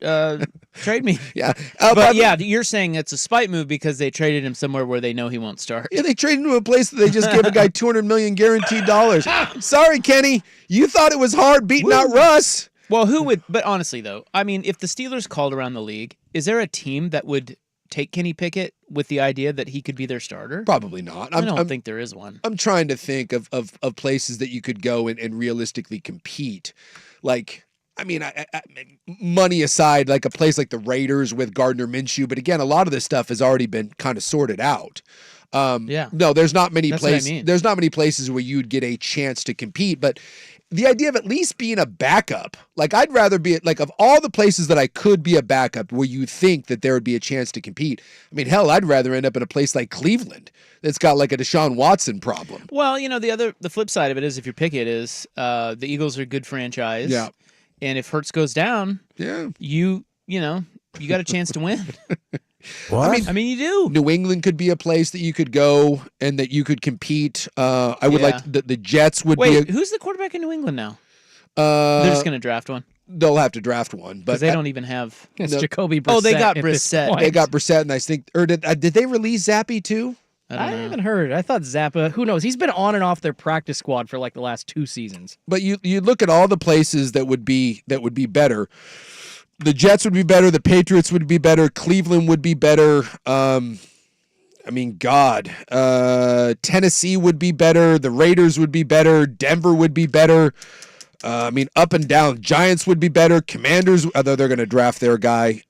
trade me. Yeah. But yeah, you're saying it's a spite move because they traded him somewhere where they know he won't start. Yeah, they traded him to a place that they just gave a guy $200 million guaranteed dollars. Sorry, Kenny, you thought it was hard beating out Russ. Well, who would? But honestly, though, I mean, if the Steelers called around the league, is there a team that would take Kenny Pickett with the idea that he could be their starter? Probably not. I don't think there is one. I'm trying to think of places that you could go and realistically compete. Like, I mean, I money aside, like a place like the Raiders with Gardner Minshew. But again, a lot of this stuff has already been kind of sorted out. No, there's not many places. I mean. There's not many places where you'd get a chance to compete. But the idea of at least being a backup, like I'd rather be like of all the places that I could be a backup where you think that there would be a chance to compete. I mean, hell, I'd rather end up in a place like Cleveland that's got like a Deshaun Watson problem. Well, the flip side of it is if you're Pickett is the Eagles are a good franchise. Yeah. And if Hurts goes down, you got a chance to win. What? I mean, you do. New England could be a place that you could go and that you could compete. I would like the Jets would Wait, be. who's the quarterback in New England now? They're just going to draft one. They'll have to draft one, but Because they don't even have. It's Jacoby Brissett. Oh, they got at this Brissett. point. They got Brissett, and I think, or did they release Zappy too? I haven't heard. I thought Zappa. Who knows? He's been on and off their practice squad for like the last 2 seasons. But you look at all the places that would be better. The Jets would be better. The Patriots would be better. Cleveland would be better. Tennessee would be better. The Raiders would be better. Denver would be better. Up and down. Giants would be better. Commanders, although they're going to draft their guy.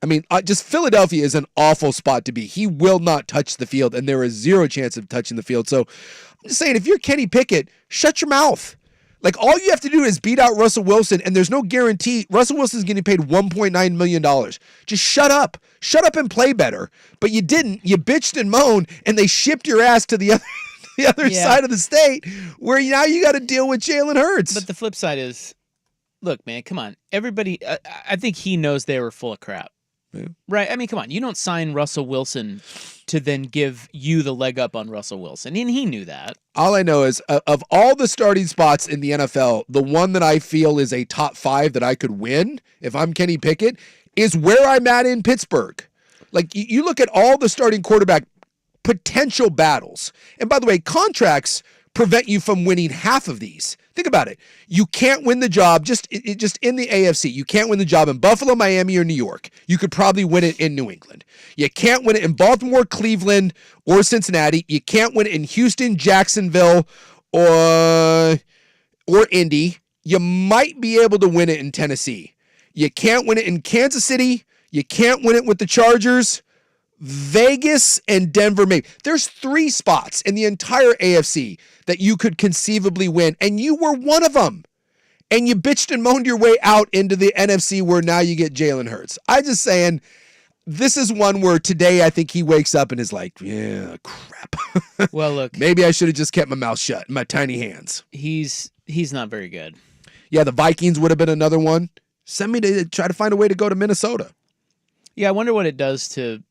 Just Philadelphia is an awful spot to be. He will not touch the field, and there is zero chance of touching the field. So I'm just saying, if you're Kenny Pickett, shut your mouth. Like, all you have to do is beat out Russell Wilson, and there's no guarantee. Russell Wilson's getting paid $1.9 million. Just shut up. Shut up and play better. But you didn't. You bitched and moaned, and they shipped your ass to the other side of the state, where now you got to deal with Jalen Hurts. But the flip side is, look, man, come on. Everybody, I think he knows they were full of crap. Yeah. Right? I mean, come on. You don't sign Russell Wilson to then give you the leg up on Russell Wilson. And he knew that. All I know is, of all the starting spots in the NFL, the one that I feel is a top 5 that I could win if I'm Kenny Pickett is where I'm at in Pittsburgh. Like, you look at all the starting quarterback potential battles. And by the way, contracts prevent you from winning half of these. Think about it. You can't win the job just in the AFC. You can't win the job in Buffalo, Miami, or New York. You could probably win it in New England. You can't win it in Baltimore, Cleveland, or Cincinnati. You can't win it in Houston, Jacksonville, or Indy. You might be able to win it in Tennessee. You can't win it in Kansas City. You can't win it with the Chargers. Vegas and Denver, maybe. There's 3 spots in the entire AFC that you could conceivably win, and you were one of them. And you bitched and moaned your way out into the NFC where now you get Jalen Hurts. I'm just saying, this is one where today I think he wakes up and is like, yeah, crap. Well, look. Maybe I should have just kept my mouth shut in my tiny hands. He's not very good. Yeah, the Vikings would have been another one. Send me to try to find a way to go to Minnesota. Yeah, I wonder what it does to...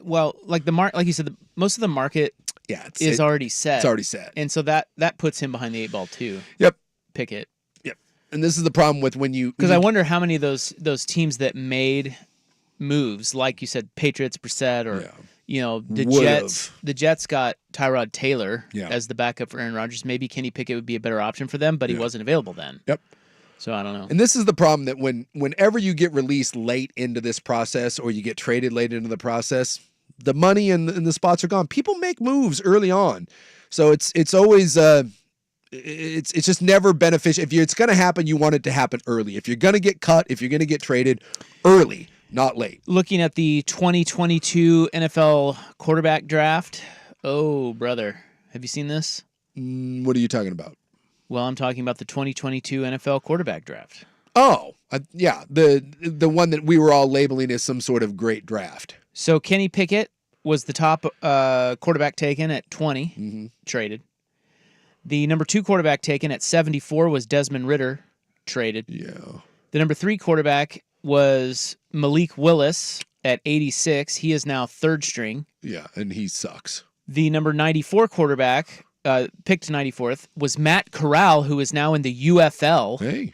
Well, like like you said, most of the market Yeah, is already set. It's already set. And so that puts him behind the 8 ball too. Yep. Pickett. Yep. And this is the problem with when you Because I wonder how many of those teams that made moves, like you said, Patriots, Brissett, or the Jets. The Jets got Tyrod Taylor as the backup for Aaron Rodgers. Maybe Kenny Pickett would be a better option for them, but he wasn't available then. Yep. So I don't know. And this is the problem that whenever you get released late into this process or you get traded late into the process, the money and the spots are gone. People make moves early on, so it's always it's just never beneficial. If it's going to happen, you want it to happen early. If you're going to get cut, if you're going to get traded, early, not late. Looking at the 2022 NFL quarterback draft, oh brother, have you seen this? What are you talking about? Well, I'm talking about the 2022 NFL quarterback draft. Oh, yeah, the one that we were all labeling as some sort of great draft. So Kenny Pickett was the top quarterback taken at 20, traded. The number 2 quarterback taken at 74 was Desmond Ridder, traded. Yeah. The number 3 quarterback was Malik Willis at 86. He is now 3rd string. Yeah, and he sucks. The number 94 quarterback, picked 94th, was Matt Corral, who is now in the UFL. Hey.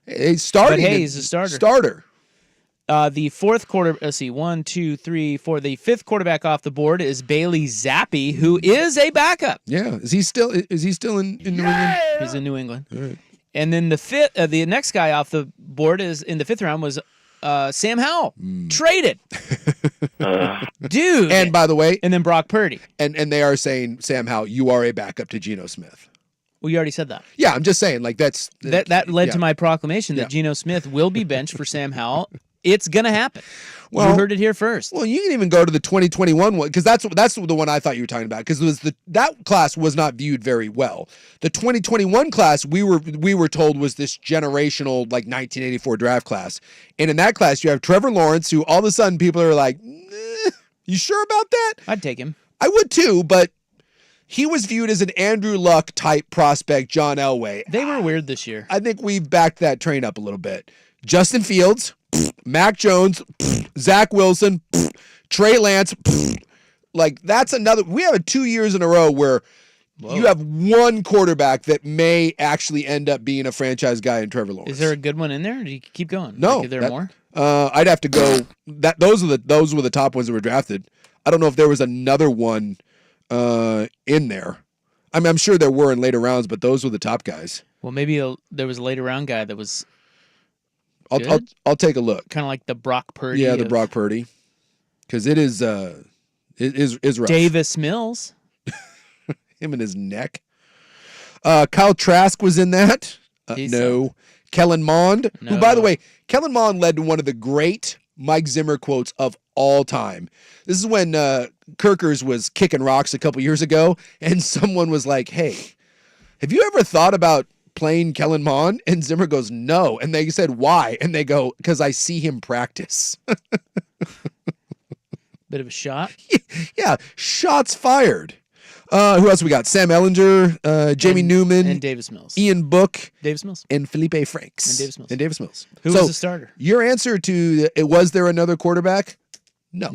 He's starting. But hey, he's a starter. Starter. The 4th quarter, let's see, 1, 2, 3, 4. The 5th quarterback off the board is Bailey Zappi, who is a backup. Yeah. Is he still in New England? He's in New England. All right. And then the next guy off the board is in the 5th round was Sam Howell, traded. Dude. And by the way, and then Brock Purdy. And they are saying, Sam Howell, you are a backup to Geno Smith. Well, you already said that. Yeah, I'm just saying, like that led to my proclamation that Geno Smith will be benched for Sam Howell. It's gonna happen. Well, you heard it here first. Well, you can even go to the 2021 one because that's the one I thought you were talking about because that class was not viewed very well. The 2021 class we were told was this generational like 1984 draft class, and in that class you have Trevor Lawrence, who all of a sudden people are like, "You sure about that?" I'd take him. I would too, but he was viewed as an Andrew Luck type prospect, John Elway. They were weird this year. I think we've backed that train up a little bit. Justin Fields, Mac Jones, Zach Wilson, Trey Lance. Like that's another. We have 2 years in a row where you have one quarterback that may actually end up being a franchise guy in Trevor Lawrence. Is there a good one in there? Or do you keep going? No. Like, are there more? I'd have to go. Those were the top ones that were drafted. I don't know if there was another one in there. I mean, I'm sure there were in later rounds, but those were the top guys. Well, maybe there was a later round guy that was. I'll take a look. Kind of like the Brock Purdy. Yeah, the Brock Purdy, because it is rough. Davis Mills. Him and his neck. Kyle Trask was in that. No. Kellen Mond, who, by the way, Kellen Mond led to one of the great Mike Zimmer quotes of all time. This is when Kirkers was kicking rocks a couple years ago, and someone was like, "Hey, have you ever thought about playing Kellen Mond?" And Zimmer goes, "No." And they said, "Why?" And they go, "Because I see him practice." Bit of a shot. Yeah, shots fired. Who else we got? Sam Ellinger, Jamie Newman, and Davis Mills, Ian Book, Davis Mills, and Felipe Franks, and Davis Mills. Who so was the starter? Your answer to was there another quarterback? No.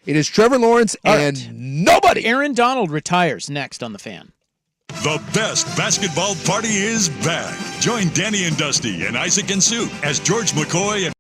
It is Trevor Lawrence and nobody. Aaron Donald retires next on the Fan. The best basketball party is back. Join Danny and Dusty and Isaac and Sue as George McCoy and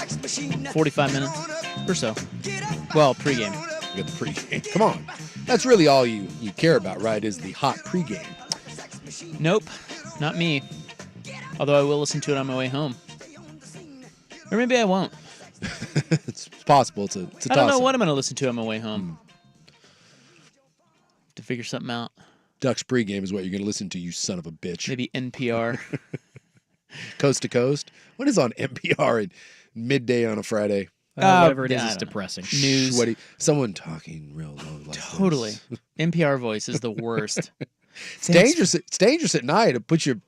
45 minutes or so. Well, pregame. We got the pregame. Come on. That's really all you care about, right? Is the hot pregame. Nope, not me. Although I will listen to it on my way home. Or maybe I won't. It's possible. It's a toss-up. I don't know what I'm going to listen to on my way home. To figure something out. Ducks pregame is what you're going to listen to, you son of a bitch. Maybe NPR. Coast to Coast? What is on NPR at midday on a Friday? Whatever it yeah, is, I it's don't know. depressing. News. Someone talking real low like Totally. this. NPR voice is the worst. It's dangerous. It's dangerous at night. It puts you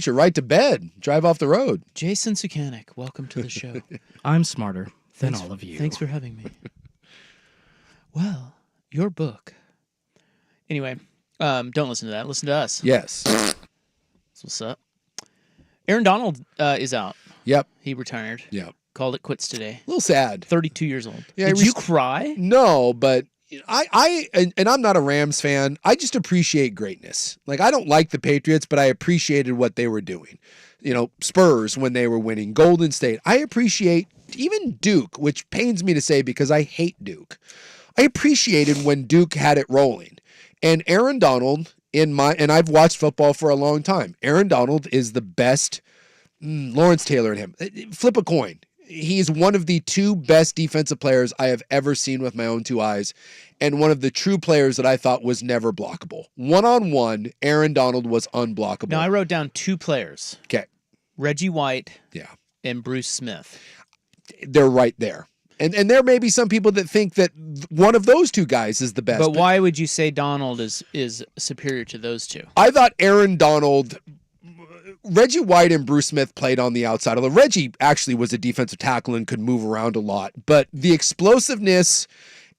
right to bed. Drive off the road. Jason Sukanik, welcome to the show. I'm smarter than all of you. Thanks for having me. Well, your book. Anyway, don't listen to that. Listen to us. Yes. That's what's up. Aaron Donald is out. Yep. He retired. Yep. Called it quits today. A little sad. 32 years old. Yeah, Did you cry? No, but and I'm not a Rams fan. I just appreciate greatness. Like, I don't like the Patriots, but I appreciated what they were doing. Spurs when they were winning, Golden State. I appreciate even Duke, which pains me to say because I hate Duke. I appreciated when Duke had it rolling. And Aaron Donald, and I've watched football for a long time. Aaron Donald is the best. Lawrence Taylor and him. Flip a coin. He's one of the two best defensive players I have ever seen with my own two eyes, and one of the true players that I thought was never blockable. One-on-one, Aaron Donald was unblockable. Now, I wrote down two players. Okay. Reggie White Yeah. and Bruce Smith. They're right there. And there may be some people that think that one of those two guys is the best. But why would you say Donald is superior to those two? I thought Aaron Donald... Reggie White and Bruce Smith played on the outside. Although Reggie actually was a defensive tackle and could move around a lot. But the explosiveness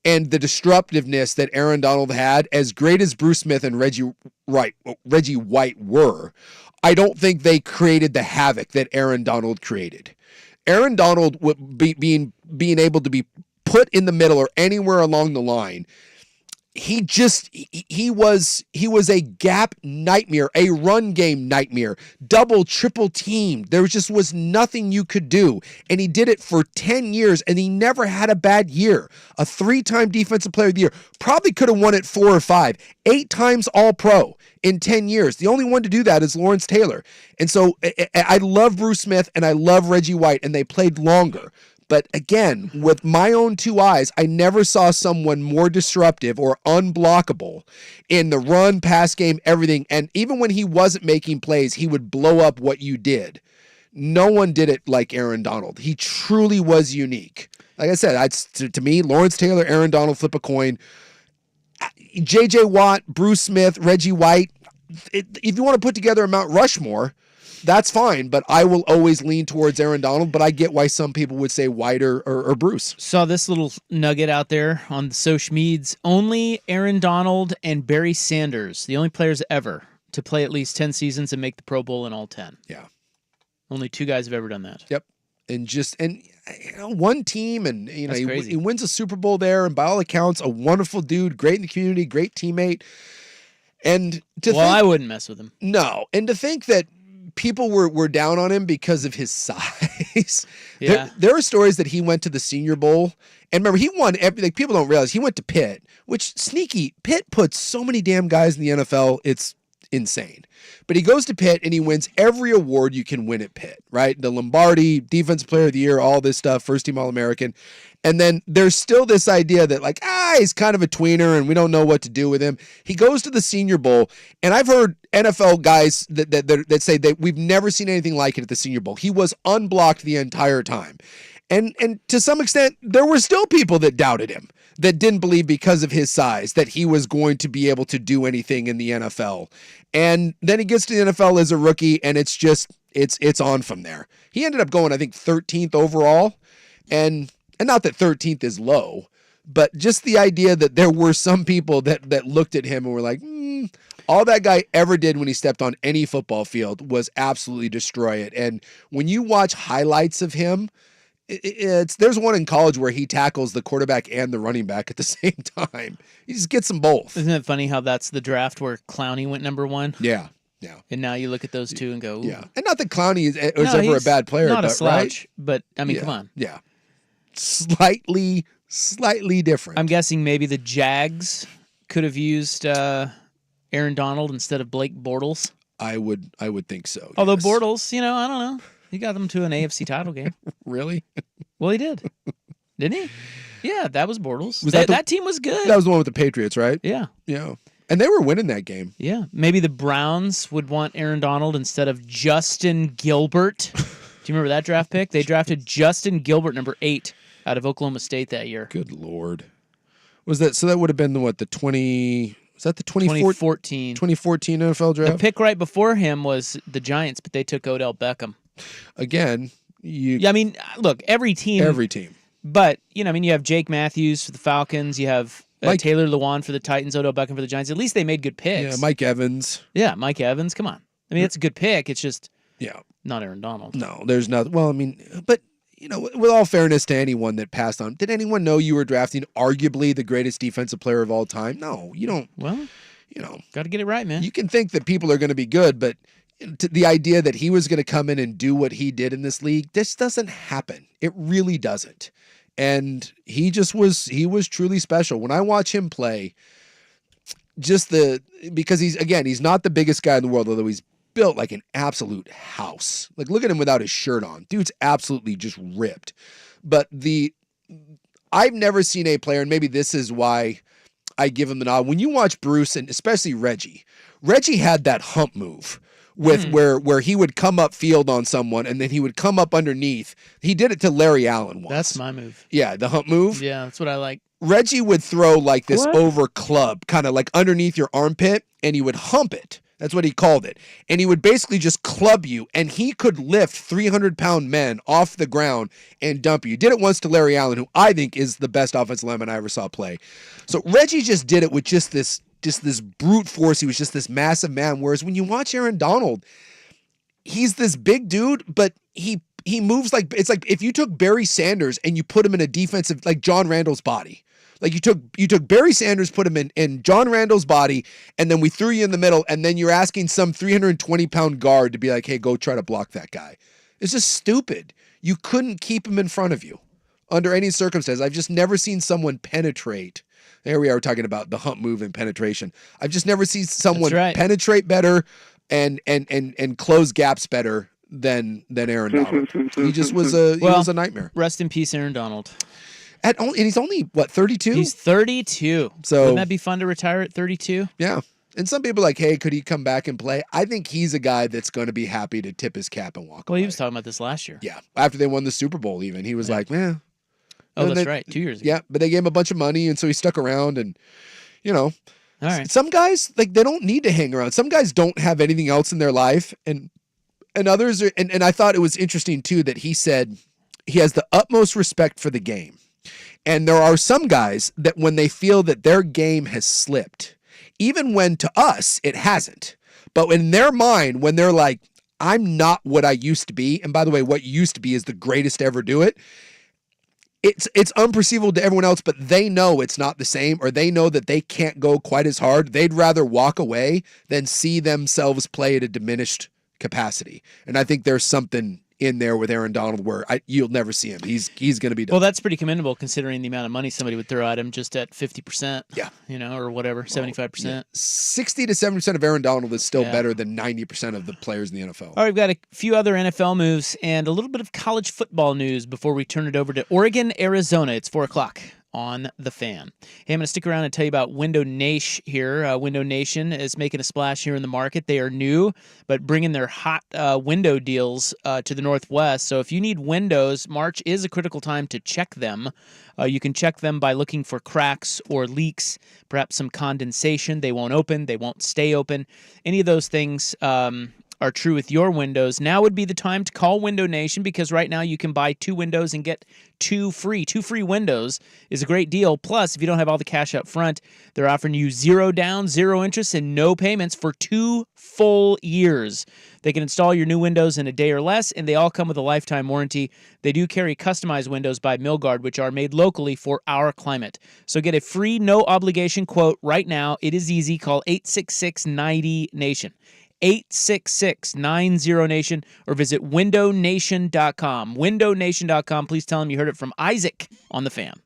and the disruptiveness that Aaron Donald had, as great as Bruce Smith and Reggie White were, I don't think they created the havoc that Aaron Donald created. Aaron Donald being able to be put in the middle or anywhere along the line, he was a gap nightmare, a run game nightmare, double, triple team. There just was nothing you could do. And he did it for 10 years and he never had a bad year. A 3-time defensive player of the year, probably could have won it 4 or 5, 8 times all pro in 10 years. The only one to do that is Lawrence Taylor. And so I love Bruce Smith and I love Reggie White, and they played longer. But again, with my own two eyes, I never saw someone more disruptive or unblockable in the run, pass game, everything. And even when he wasn't making plays, he would blow up what you did. No one did it like Aaron Donald. He truly was unique. Like I said, to me, Lawrence Taylor, Aaron Donald, flip a coin. J.J. Watt, Bruce Smith, Reggie White. If you want to put together a Mount Rushmore, that's fine, but I will always lean towards Aaron Donald, but I get why some people would say White or Bruce. Saw this little nugget out there on the social medias. Only Aaron Donald and Barry Sanders, the only players ever to play at least 10 seasons and make the Pro Bowl in all 10. Yeah. Only 2 guys have ever done that. Yep. And one team, and he wins a Super Bowl there, and by all accounts, a wonderful dude, great in the community, great teammate. And I wouldn't mess with him. No, and to think that people were down on him because of his size. Yeah. There are stories that he went to the Senior Bowl, and remember, he won everything. People don't realize he went to Pitt, which sneaky. Pitt puts so many damn guys in the NFL, it's insane. But he goes to Pitt and he wins every award you can win at Pitt, right? The Lombardi, Defensive Player of the Year, all this stuff, first team All-American. And then there's still this idea that he's kind of a tweener and we don't know what to do with him. He goes to the Senior Bowl, and I've heard NFL guys that say that we've never seen anything like it at the Senior Bowl. He was unblocked the entire time. And to some extent, there were still people that doubted him, that didn't believe because of his size that he was going to be able to do anything in the NFL. And then he gets to the NFL as a rookie, and it's on from there. He ended up going, I think, 13th overall. And not that 13th is low, but just the idea that there were some people that looked at him and were like, all that guy ever did when he stepped on any football field was absolutely destroy it. And when you watch highlights of him, there's one in college where he tackles the quarterback and the running back at the same time. He just gets them both. Isn't it funny how that's the draft where Clowney went number 1? Yeah. Yeah. And now you look at those two and go, ooh. Yeah. And not that Clowney is No, ever a he's bad player, not a but slouch, right? but I mean, Yeah. come on. Yeah. Slightly different. I'm guessing maybe the Jags could have used Aaron Donald instead of Blake Bortles. I would think so. Although yes. Bortles, I don't know. He got them to an AFC title game. Really? Well, he did. Didn't he? Yeah, that was Bortles. Was that, that the- that team was good. That was the one with the Patriots, right? Yeah. Yeah. And they were winning that game. Yeah. Maybe the Browns would want Aaron Donald instead of Justin Gilbert. Do you remember that draft pick? They drafted Justin Gilbert, number 8, out of Oklahoma State that year. Good Lord. Was that so? That would have been the 2014 NFL draft? The pick right before him was the Giants, but they took Odell Beckham. Again, Yeah, I mean, look, every team. But, you have Jake Matthews for the Falcons. You have Taylor Lewan for the Titans, Odell Beckham for the Giants. At least they made good picks. Yeah, Mike Evans. Yeah, Mike Evans. Come on. I mean, it's a good pick. It's just not Aaron Donald. No, there's not. Well, I mean, but, with all fairness to anyone that passed on, did anyone know you were drafting arguably the greatest defensive player of all time? No, you don't. Well, got to get it right, man. You can think that people are going to be good, but the idea that he was going to come in and do what he did in this league, this doesn't happen. It really doesn't. And he was truly special. When I watch him play, because he's not the biggest guy in the world, although he's built like an absolute house. Like, look at him without his shirt on. Dude's absolutely just ripped. But I've never seen a player, and maybe this is why I give him the nod. When you watch Bruce and especially Reggie had that hump move with where he would come up field on someone and then he would come up underneath. He did it to Larry Allen once. That's my move. Yeah, the hump move. Yeah, that's what I like. Reggie would throw like this over club, kind of like underneath your armpit, and he would hump it. That's what he called it. And he would basically just club you, and he could lift 300-pound men off the ground and dump you. He did it once to Larry Allen, who I think is the best offensive lineman I ever saw play. So Reggie just did it with just this brute force. He was just this massive man. Whereas when you watch Aaron Donald, he's this big dude, but he moves like, it's like if you took Barry Sanders and you put him in a defensive, like John Randall's body. Like you took Barry Sanders, put him in John Randall's body, and then we threw you in the middle, and then you're asking some 320-pound guard to be like, hey, go try to block that guy. It's just stupid. You couldn't keep him in front of you under any circumstance. I've just never seen someone penetrate. There we are talking about the hump move and penetration. I've just never seen someone penetrate better and close gaps better than Aaron Donald. He just was a nightmare. Rest in peace, Aaron Donald. And he's only, 32? He's 32. So wouldn't that be fun to retire at 32? Yeah. And some people are like, hey, could he come back and play? I think he's a guy that's going to be happy to tip his cap and walk away. Well, he was talking about this last year. Yeah. After they won the Super Bowl even. He was like, man. Oh, that's right. 2 years ago. Yeah. But they gave him a bunch of money, and so he stuck around. And, All right. Some guys, like, they don't need to hang around. Some guys don't have anything else in their life. And others are, and I thought it was interesting, too, that he said he has the utmost respect for the game. And there are some guys that when they feel that their game has slipped, even when to us it hasn't, but in their mind, when they're like, I'm not what I used to be, and by the way, what used to be is the greatest to ever do it, it's unperceivable to everyone else, but they know it's not the same, or they know that they can't go quite as hard. They'd rather walk away than see themselves play at a diminished capacity. And I think there's something in there with Aaron Donald where you'll never see him. He's going to be done. Well, that's pretty commendable considering the amount of money somebody would throw at him just at 50%. Yeah. Or whatever, 75%. Yeah. 60 to 70% of Aaron Donald is still better than 90% of the players in the NFL. All right, we've got a few other NFL moves and a little bit of college football news before we turn it over to Oregon, Arizona. It's 4 o'clock on The Fan. Hey, I'm going to stick around and tell you about Window Nation here. Window Nation is making a splash here in the market. They are new, but bringing their hot window deals to the Northwest. So if you need windows, March is a critical time to check them. You can check them by looking for cracks or leaks, perhaps some condensation. They won't open. They won't stay open. Any of those things are true with your windows. Now would be the time to call Window Nation because right now you can buy 2 windows and get 2 free. 2 free windows is a great deal. Plus, if you don't have all the cash up front, they're offering you 0 down, 0 interest, and no payments for 2 full years. They can install your new windows in a day or less, and they all come with a lifetime warranty. They do carry customized windows by Milgard, which are made locally for our climate. So get a free, no-obligation quote right now. It is easy. Call 866-90-NATION. 866-90-NATION or visit windownation.com. Windownation.com. Please tell them you heard it from Isaac on the Fan.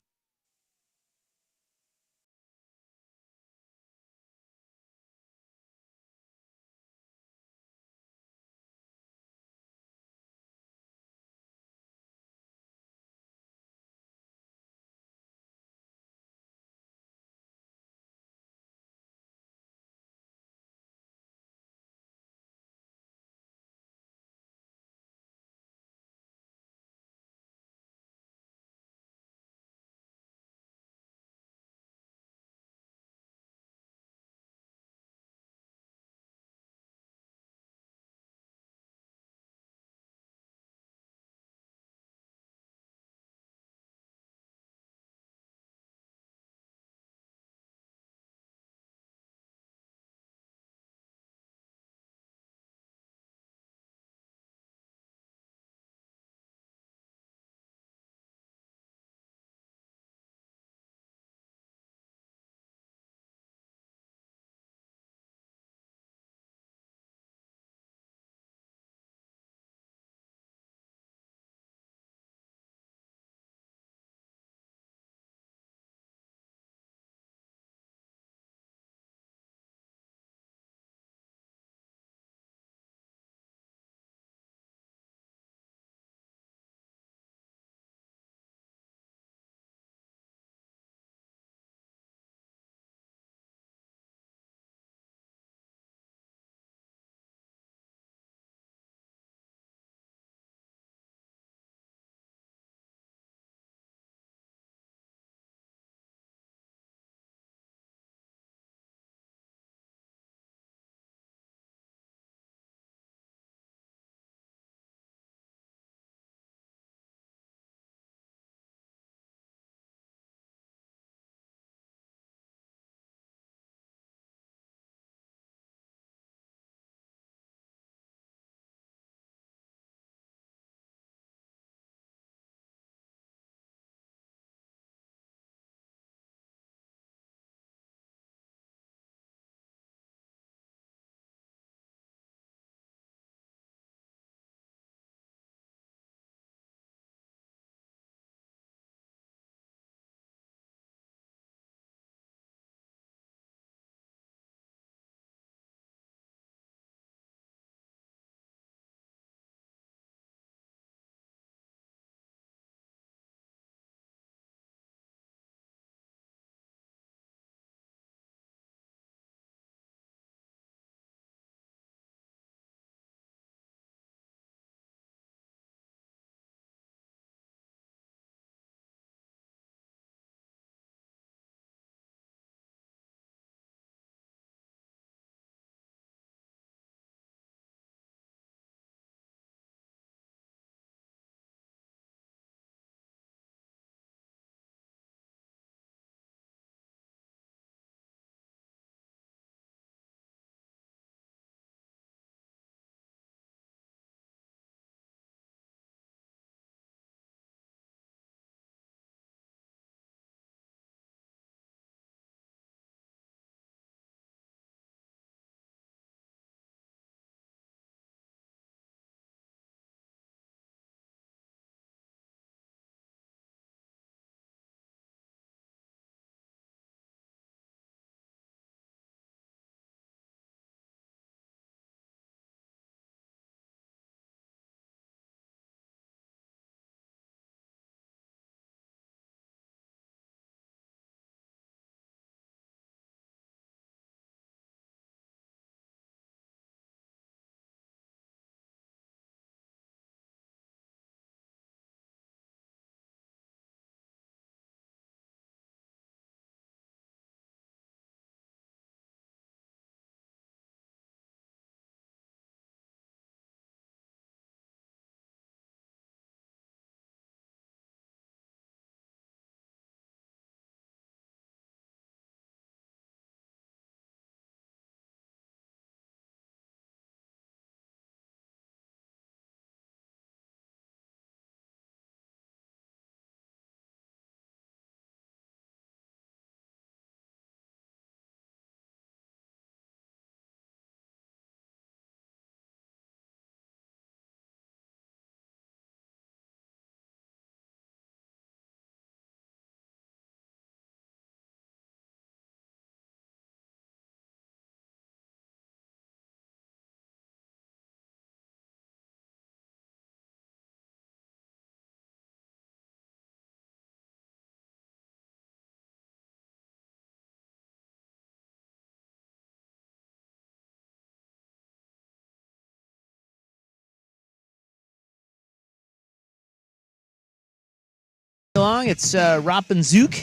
song. It's Rop and Zook.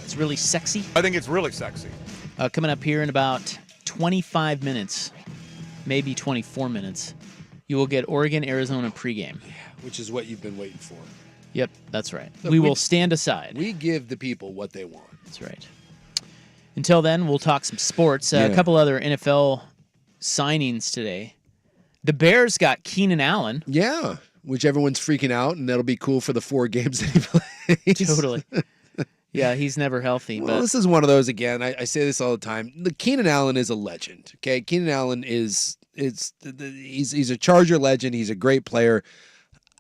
It's really sexy. I think it's really sexy. Coming up here in about 25 minutes, maybe 24 minutes, you will get Oregon, Arizona pregame. Which is what you've been waiting for. Yep, that's right. Look, we will stand aside. We give the people what they want. That's right. Until then, we'll talk some sports. A couple other NFL signings today. The Bears got Keenan Allen. Yeah, which everyone's freaking out, and that'll be cool for the 4 games that he plays. Totally. Yeah, he's never healthy. Well, but this is one of those, again, I say this all the time. Keenan Allen is a legend, okay? Keenan Allen he's a Charger legend. He's a great player.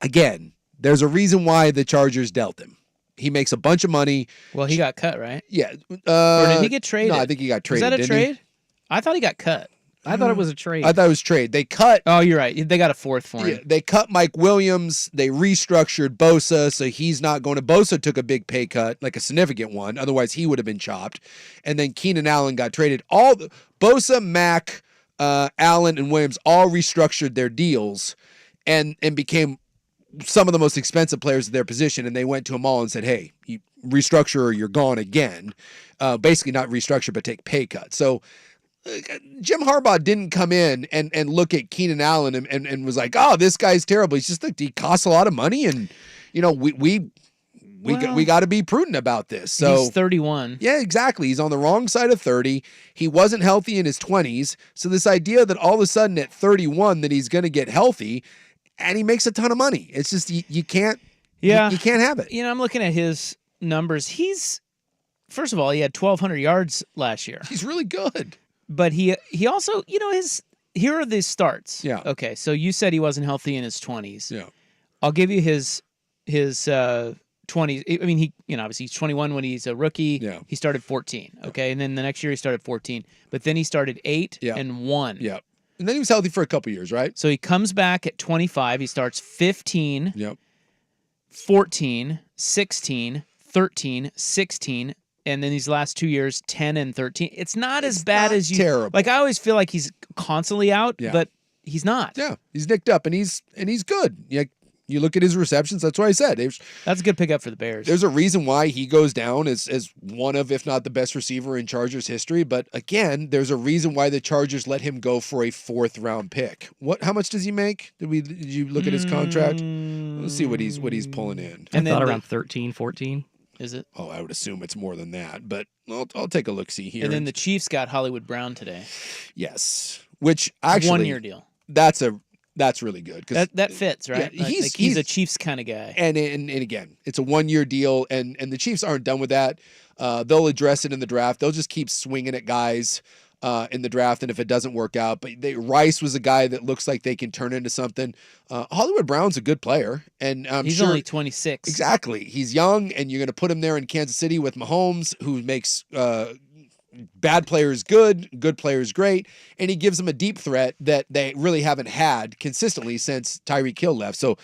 Again, there's a reason why the Chargers dealt him. He makes a bunch of money. Well, he got cut, right? Yeah. Or did he get traded? No, I think he got traded. Was that a didn't trade? he? I thought he got cut. I thought it was a trade. I thought it was trade. They cut. Oh, you're right. They got a 4th for him. Yeah, they cut Mike Williams. They restructured Bosa, so he's not going to. Bosa took a big pay cut, like a significant one. Otherwise, he would have been chopped. And then Keenan Allen got traded. Bosa, Mack, Allen, and Williams all restructured their deals and became some of the most expensive players at their position. And they went to them all and said, "Hey, you restructure or you're gone again." Basically, not restructure, but take pay cuts. So Jim Harbaugh didn't come in and look at Keenan Allen and was like, "Oh, this guy's terrible." He's just like, he costs a lot of money, and we got to be prudent about this. So he's 31. Yeah, exactly. He's on the wrong side of 30. He wasn't healthy in his 20s. So this idea that all of a sudden at 31 that he's going to get healthy and he makes a ton of money, it's just you can't. Yeah, you can't have it. I'm looking at his numbers. First of all, he had 1,200 yards last year. He's really good. But he also, here are the starts. Yeah. Okay, so you said he wasn't healthy in his 20s. Yeah. I'll give you his 20s. I mean, obviously he's 21 when he's a rookie. Yeah. He started 14. Okay, and then the next year he started 14. But then he started 8 and 1. Yeah. And then he was healthy for a couple years, right? So he comes back at 25. He starts 15, Yep. 14, 16, 13, 16, and then these last 2 years, 10 and 13. It's not as bad as you. Terrible. Like, I always feel like he's constantly out, but he's not. Yeah, he's nicked up, and he's good. Yeah, you look at his receptions. That's what I said. That's a good pickup for the Bears. There's a reason why he goes down as one of, if not the best receiver in Chargers history. But again, there's a reason why the Chargers let him go for a 4th round pick. How much does he make? Did you look at his contract? Let's see what he's pulling in. I thought around 13, 14. Is it? Oh, I would assume it's more than that, but I'll take a look see here. And then the Chiefs got Hollywood Brown today. Yes, which actually 1-year deal. That's really good because that fits, right? Yeah, he's a Chiefs kind of guy. And again, it's a 1-year deal, and the Chiefs aren't done with that. They'll address it in the draft. They'll just keep swinging at guys in the draft, and if it doesn't work out, but Rice was a guy that looks like they can turn into something. Hollywood Brown's a good player, and he's sure, only 26. Exactly, he's young, and you're going to put him there in Kansas City with Mahomes, who makes bad players good players great, and he gives them a deep threat that they really haven't had consistently since Tyreek Hill left. So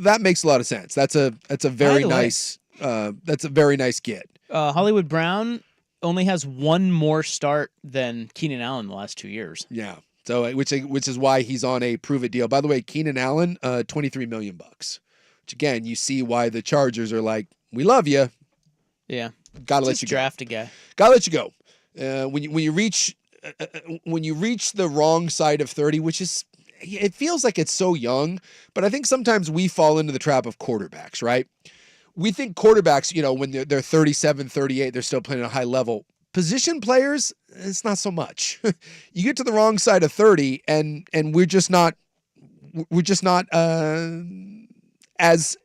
that makes a lot of sense. That's a very nice get. Hollywood Brown only has one more start than Keenan Allen the last 2 years. Yeah. So which is why he's on a prove it deal. By the way, Keenan Allen, $23 million. Which again, you see why the Chargers are like, we love you. Yeah. Gotta let you go. Draft a guy. Gotta let you go. When you reach the wrong side of 30, which is, it feels like it's so young, but I think sometimes we fall into the trap of quarterbacks, right? We think quarterbacks, when they're 37, 38, they're still playing at a high level. Position players, it's not so much. You get to the wrong side of 30, and we're just not as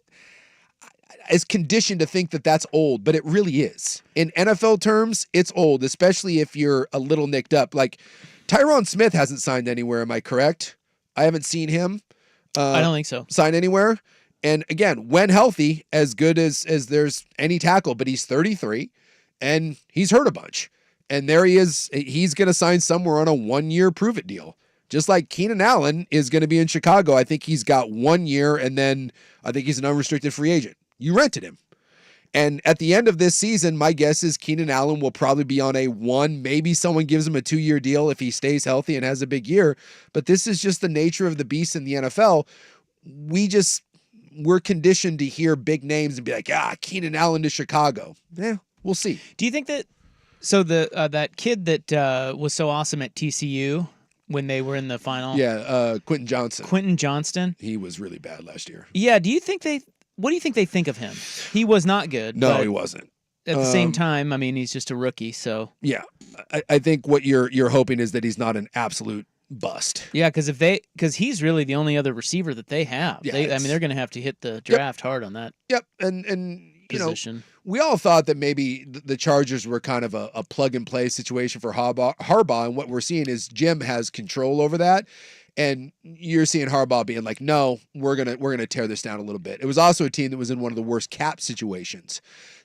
conditioned to think that that's old, but it really is. In NFL terms, it's old, especially if you're a little nicked up. Like Tyron Smith hasn't signed anywhere. Am I correct? I haven't seen him. I don't think so. Sign anywhere. And again, when healthy, as good as there's any tackle, but he's 33 and he's hurt a bunch. And there he is. He's going to sign somewhere on a 1-year prove it deal. Just like Keenan Allen is going to be in Chicago. I think he's got 1 year, and then I think he's an unrestricted free agent. You rented him. And at the end of this season, my guess is Keenan Allen will probably be on a 1. Maybe someone gives him a 2-year deal if he stays healthy and has a big year. But this is just the nature of the beast in the NFL. we're conditioned to hear big names and be like, Keenan Allen to Chicago. Yeah, we'll see. Do you think that? So that kid that was so awesome at TCU when they were in the final. Yeah, Quentin Johnson. Quentin Johnston. He was really bad last year. Yeah. Do you think what do you think they think of him? He was not good. No, he wasn't. At the same time, I mean, he's just a rookie, so. Yeah, I think what you're hoping is that he's not an absolute bust. Yeah, because he's really the only other receiver that they have. Yeah, I mean, they're going to have to hit the draft hard on that. Yep, and position. We all thought that maybe the Chargers were kind of a plug and play situation for Harbaugh, and what we're seeing is Jim has control over that. And you're seeing Harbaugh being like, no, we're gonna tear this down a little bit. It was also a team that was in one of the worst cap situations.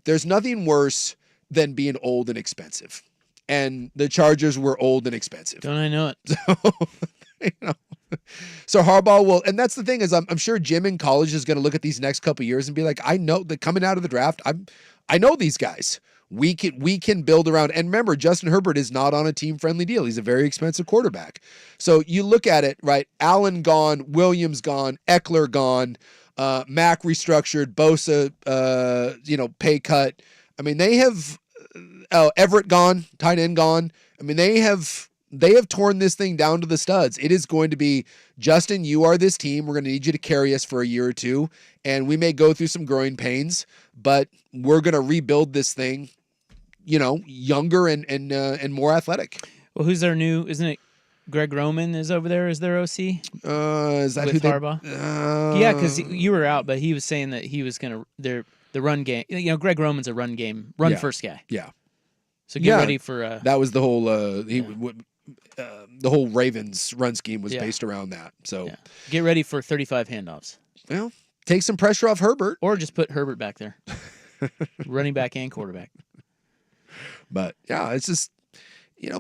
There's nothing worse than being old and expensive. And the Chargers were old and expensive. Don't I know it? So Harbaugh will, and that's the thing is I'm sure Jim in college is going to look at these next couple of years and be like, I know that coming out of the draft, I know these guys. We can build around. And remember, Justin Herbert is not on a team-friendly deal. He's a very expensive quarterback. So you look at it, right? Allen gone, Williams gone, Eckler gone, Mack restructured, Bosa, pay cut. I mean, they have Everett gone, tight end gone. I mean, they have torn this thing down to the studs. It is going to be, Justin, you are this team. We're going to need you to carry us for a year or two, and we may go through some growing pains, but we're going to rebuild this thing, younger and more athletic. Well, who's their new? Isn't it Greg Roman is over there as their OC? Is that with who Harbaugh? Yeah, because you were out, but he was saying that he was going to the run game. Greg Roman's a run first guy. Yeah. So get ready for that was the whole the whole Ravens run scheme was based around that. So get ready for 35 handoffs. Well, take some pressure off Herbert, or just put Herbert back there, running back and quarterback. But yeah, it's just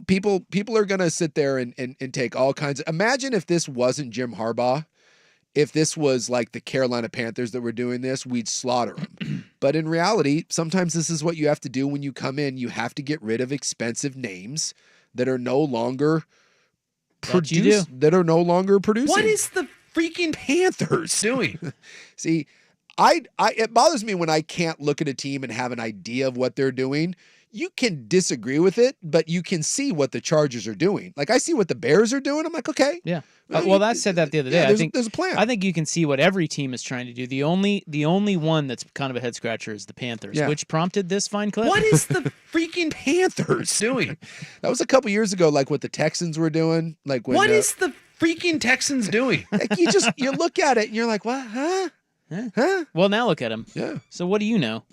people are gonna sit there and take all kinds of. Imagine if this wasn't Jim Harbaugh. If this was like the Carolina Panthers that were doing this, we'd slaughter them. But in reality, sometimes this is what you have to do when you come in. You have to get rid of expensive names that are no longer producing. What is the freaking Panthers doing? See, it bothers me when I can't look at a team and have an idea of what they're doing. You can disagree with it, but you can see what the Chargers are doing. Like, I see what the Bears are doing. I'm like, okay. Yeah. Well, I said that the other day. I think there's a plan. I think you can see what every team is trying to do. The only one that's kind of a head scratcher is the Panthers, which prompted this fine clip. What is the freaking Panthers doing? That was a couple years ago, like what the Texans were doing. Like when, what is the freaking Texans doing? Like you look at it and you're like, what? Huh? Huh? Well, now look at him. Yeah. So what do you know?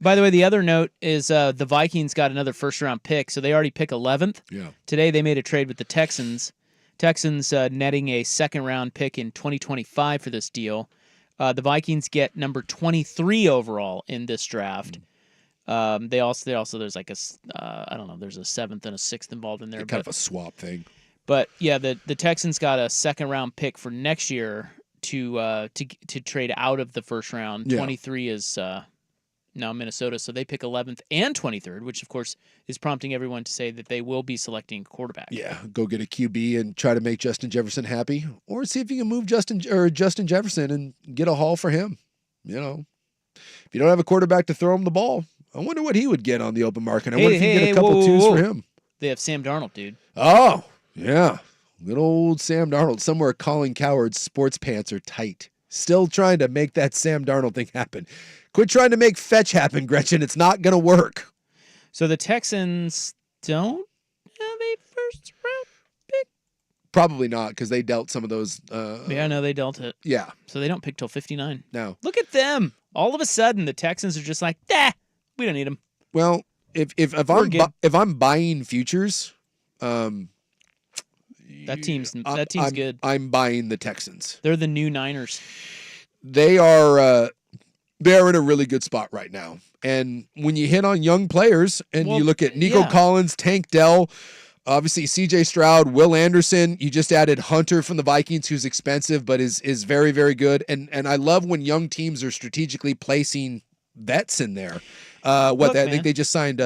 By the way, the other note is the Vikings got another first-round pick, so they already pick 11th. Yeah. Today they made a trade with the Texans. Texans netting a second-round pick in 2025 for this deal. The Vikings get number 23 overall in this draft. They also there's like there's a 7th and a 6th involved in there. Kind of a swap thing. But yeah, the Texans got a second-round pick for next year to trade out of the first round. 23 is now Minnesota, so they pick 11th and 23rd, which of course is prompting everyone to say that they will be selecting quarterback. Yeah, go get a QB and try to make Justin Jefferson happy, or see if you can move Justin Jefferson and get a haul for him. If you don't have a quarterback to throw him the ball, I wonder what he would get on the open market. I wonder if you get a couple twos for him. They have Sam Darnold, dude. Oh, yeah. Good old Sam Darnold. Somewhere Colin Coward's sports pants are tight. Still trying to make that Sam Darnold thing happen. Quit trying to make fetch happen, Gretchen. It's not going to work. So the Texans don't have a first-round pick? Probably not, because they dealt some of those. No, they dealt it. Yeah. So they don't pick till 59. No. Look at them. All of a sudden, the Texans are just like, we don't need them. Well, if I'm buying futures, that team's good. I'm buying the Texans. They're the new Niners. They are they're in a really good spot right now. And when you hit on young players and you look at Nico Collins, Tank Dell, obviously CJ Stroud, Will Anderson, you just added Hunter from the Vikings, who's expensive but is very, very good. And I love when young teams are strategically placing vets in there. I think they just signed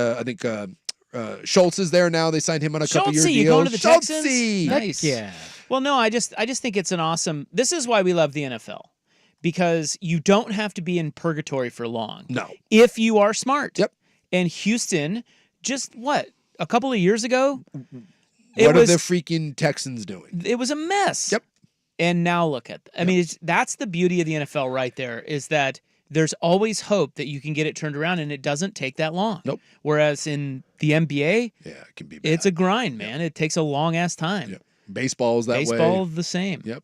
Schultz is there now. They signed him on a couple-year deal. You going to the Texans? Nice. Yeah. Well, no, I just think it's an awesome. This is why we love the NFL, because you don't have to be in purgatory for long. No. If you are smart. Yep. And Houston, just a couple of years ago? What are the freaking Texans doing? It was a mess. Yep. And now look at I mean, that's the beauty of the NFL right there, is that there's always hope that you can get it turned around, and it doesn't take that long. Nope. Whereas in the NBA, it can be bad. It's a grind, man. It takes a long ass time. Yep. Baseball's that way. Baseball the same. Yep.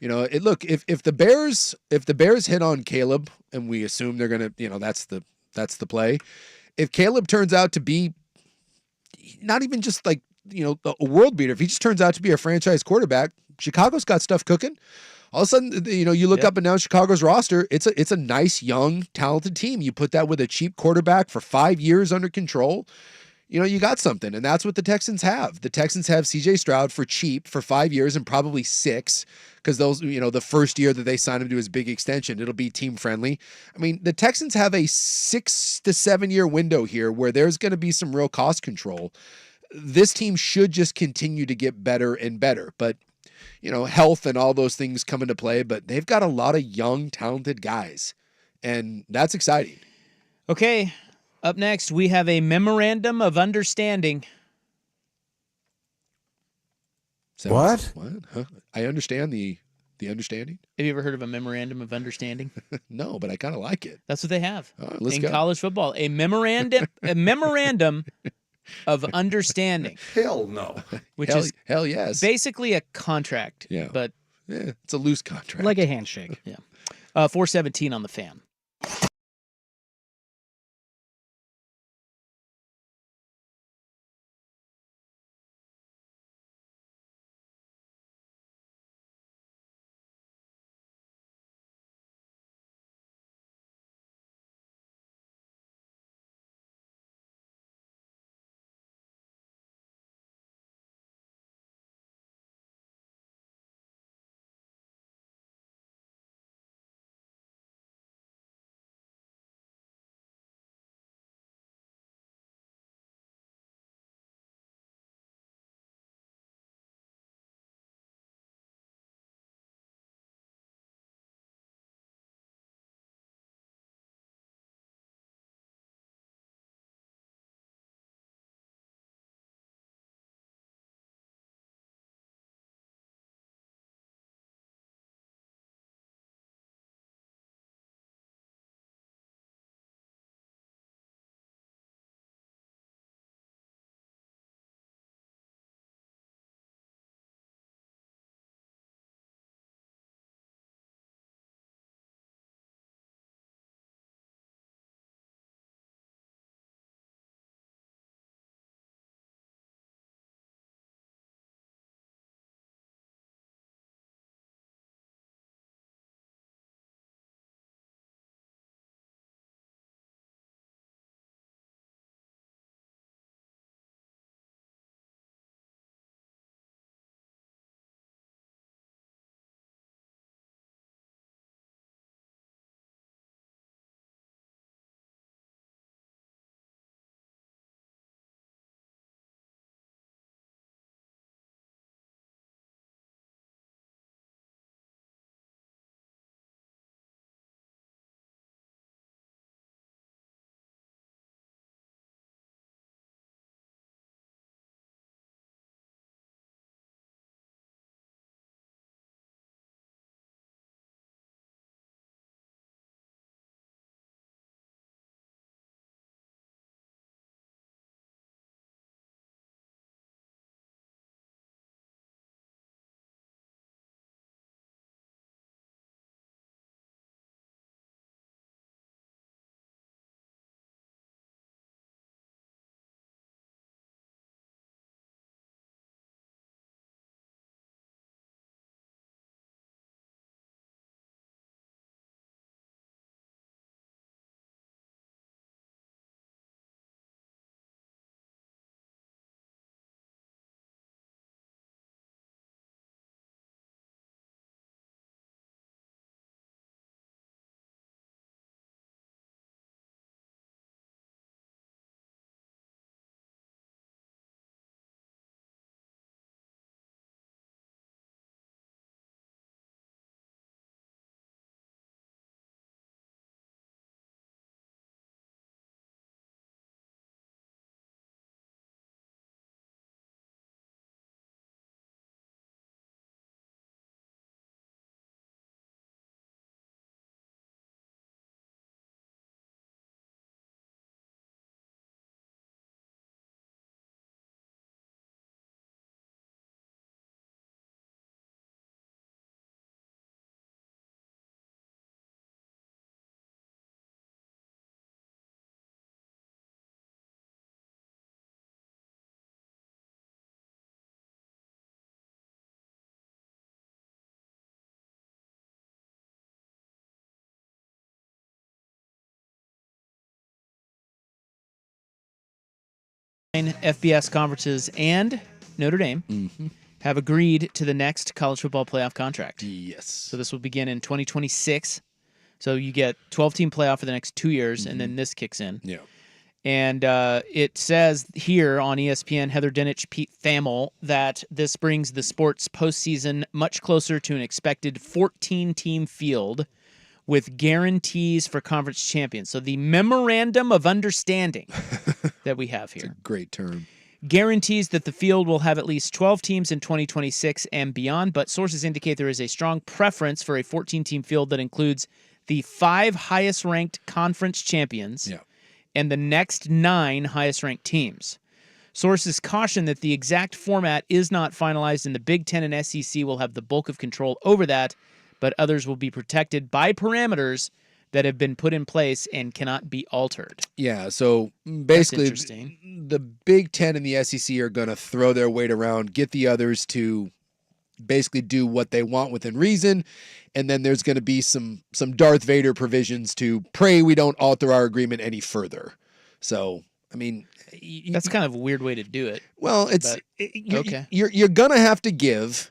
Look, if the Bears hit on Caleb, and we assume they're gonna, that's the play. If Caleb turns out to be not even just like, a world beater, if he just turns out to be a franchise quarterback, Chicago's got stuff cooking. All of a sudden, you look up and down Chicago's roster, it's a nice, young, talented team. You put that with a cheap quarterback for 5 years under control, you got something. And that's what the Texans have. The Texans have CJ Stroud for cheap for 5 years and probably 6, because those, the first year that they sign him to his big extension, it'll be team friendly. I mean, the Texans have a 6 to 7 year window here where there's going to be some real cost control. This team should just continue to get better and better. But health and all those things come into play, but they've got a lot of young, talented guys, and that's exciting. Okay, up next, we have a memorandum of understanding. What? Huh? I understand the understanding. Have you ever heard of a memorandum of understanding? No, but I kind of like it. That's what they have let's in go. college football. A memorandum of understanding. Hell no. Which is hell yes. Basically a contract. Yeah. But it's a loose contract. Like a handshake. Yeah. 417 on the Fan. FBS conferences and Notre Dame have agreed to the next college football playoff contract. Yes. So this will begin in 2026. So you get 12-team playoff for the next 2 years, and then this kicks in. Yeah. And it says here on ESPN, Heather Dinich, Pete Thamel, that this brings the sport's postseason much closer to an expected 14-team field with guarantees for conference champions. So the memorandum of understanding that we have here. It's a great term. Guarantees that the field will have at least 12 teams in 2026 and beyond, but sources indicate there is a strong preference for a 14-team field that includes the 5 highest-ranked conference champions and the next 9 highest-ranked teams. Sources caution that the exact format is not finalized, and the Big Ten and SEC will have the bulk of control over that, but others will be protected by parameters that have been put in place and cannot be altered. Yeah, so basically interesting. The Big Ten and the SEC are going to throw their weight around, get the others to basically do what they want within reason, and then there's going to be some Darth Vader provisions to pray we don't alter our agreement any further. So, I mean... That's kind of a weird way to do it. Well, it's... Okay. You're going to have to give...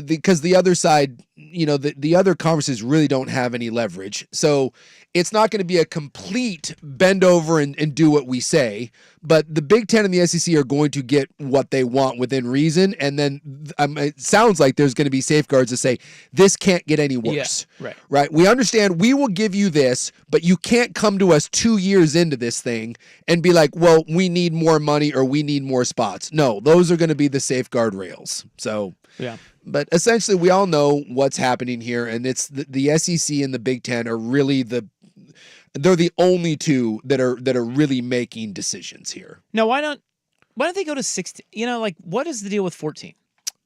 Because the other side, the other conferences really don't have any leverage. So it's not going to be a complete bend over and do what we say. But the Big Ten and the SEC are going to get what they want within reason. And then it sounds like there's going to be safeguards to say, this can't get any worse. Yeah, right. We understand we will give you this, but you can't come to us 2 years into this thing and be like, well, we need more money or we need more spots. No, those are going to be the safeguard rails. So... yeah. But essentially, we all know what's happening here, and it's the SEC and the Big Ten are really they're the only two that are really making decisions here. No, why don't they go to 16? What is the deal with 14?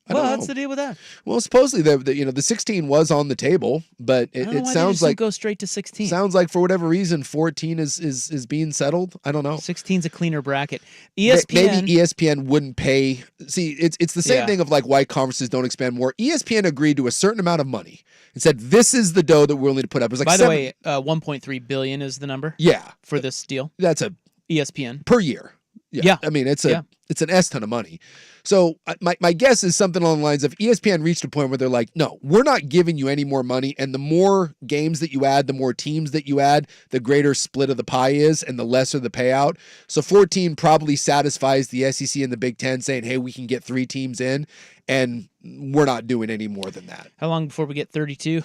What's the deal with that? Well, supposedly the 16 was on the table, but it sounds like go straight to 16. Sounds like for whatever reason 14 is being settled. I don't know. 16's a cleaner bracket. ESPN maybe ESPN wouldn't pay. See, it's the same thing of like why conferences don't expand more. ESPN agreed to a certain amount of money and said this is the dough that we're willing to put up. It was like by the way, 1.3 billion is the number. Yeah, for this deal. That's a ESPN per year. Yeah. I mean, it's an S ton of money. So my guess is something along the lines of ESPN reached a point where they're like, no, we're not giving you any more money. And the more games that you add, the more teams that you add, the greater split of the pie is and the lesser the payout. So 14 probably satisfies the SEC and the Big Ten saying, hey, we can get 3 teams in and we're not doing any more than that. How long before we get 32?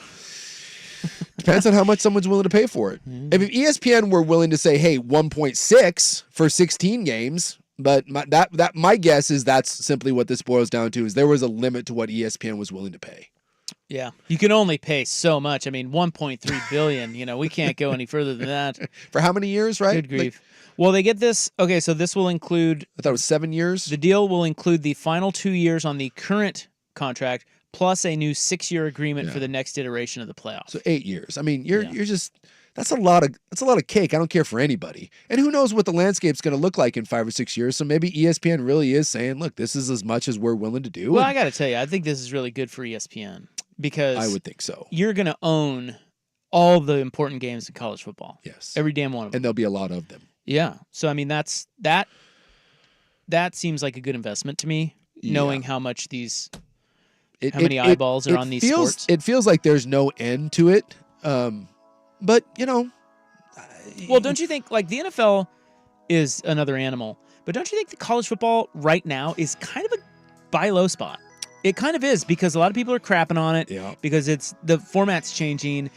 Depends on how much someone's willing to pay for it. If ESPN were willing to say, hey, 1.6 for 16 games, but my guess is that's simply what this boils down to, is there was a limit to what ESPN was willing to pay. Yeah. You can only pay so much. I mean, 1.3 billion, we can't go any further than that. For how many years, right? Good grief. Well, they get this. Okay, so this will include... I thought it was 7 years. The deal will include the final 2 years on the current contract, plus a new 6-year agreement for the next iteration of the playoffs. So 8 years. I mean, you're just... That's a lot of cake. I don't care for anybody. And who knows what the landscape's going to look like in 5 or 6 years. So maybe ESPN really is saying, look, this is as much as we're willing to do. Well, I got to tell you, I think this is really good for ESPN because I would think so. You're going to own all the important games in college football. Yes. Every damn one of them. And there'll be a lot of them. Yeah. So, I mean, that seems like a good investment to me, knowing how much how many eyeballs are on these sports. It feels like there's no end to it. But, well, don't you think, like, the NFL is another animal, but don't you think the college football right now is kind of a buy low spot? It kind of is, because a lot of people are crapping on it because the format's changing.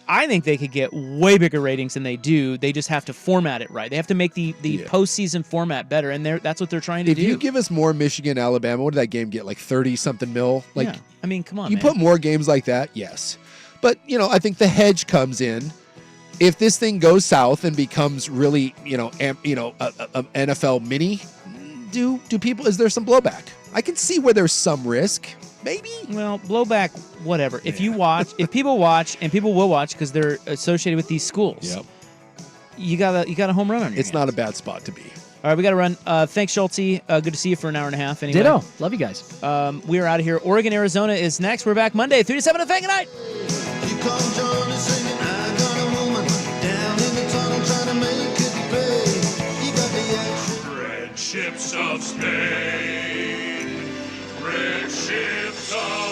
I think they could get way bigger ratings than they do. They just have to format it right. They have to make the postseason format better, and that's what they're trying to do. If you give us more Michigan, Alabama, what did that game get, like 30-something mil? Like, yeah. I mean, come on, you man. put more games like that, yes. But, I think the hedge comes in. If this thing goes south and becomes really, a NFL mini, is there some blowback? I can see where there's some risk. Maybe. Well, blowback, whatever. If you watch, if people watch, and people will watch because they're associated with these schools, you got a home run on your hands. Not a bad spot to be. All right, we got to run. Thanks, Schulte. Good to see you for an hour and a half. Anyway. Ditto. Love you guys. We are out of here. Oregon, Arizona is next. We're back Monday, 3 to 7 on Fang at Night. Friendships of Spain, red ships of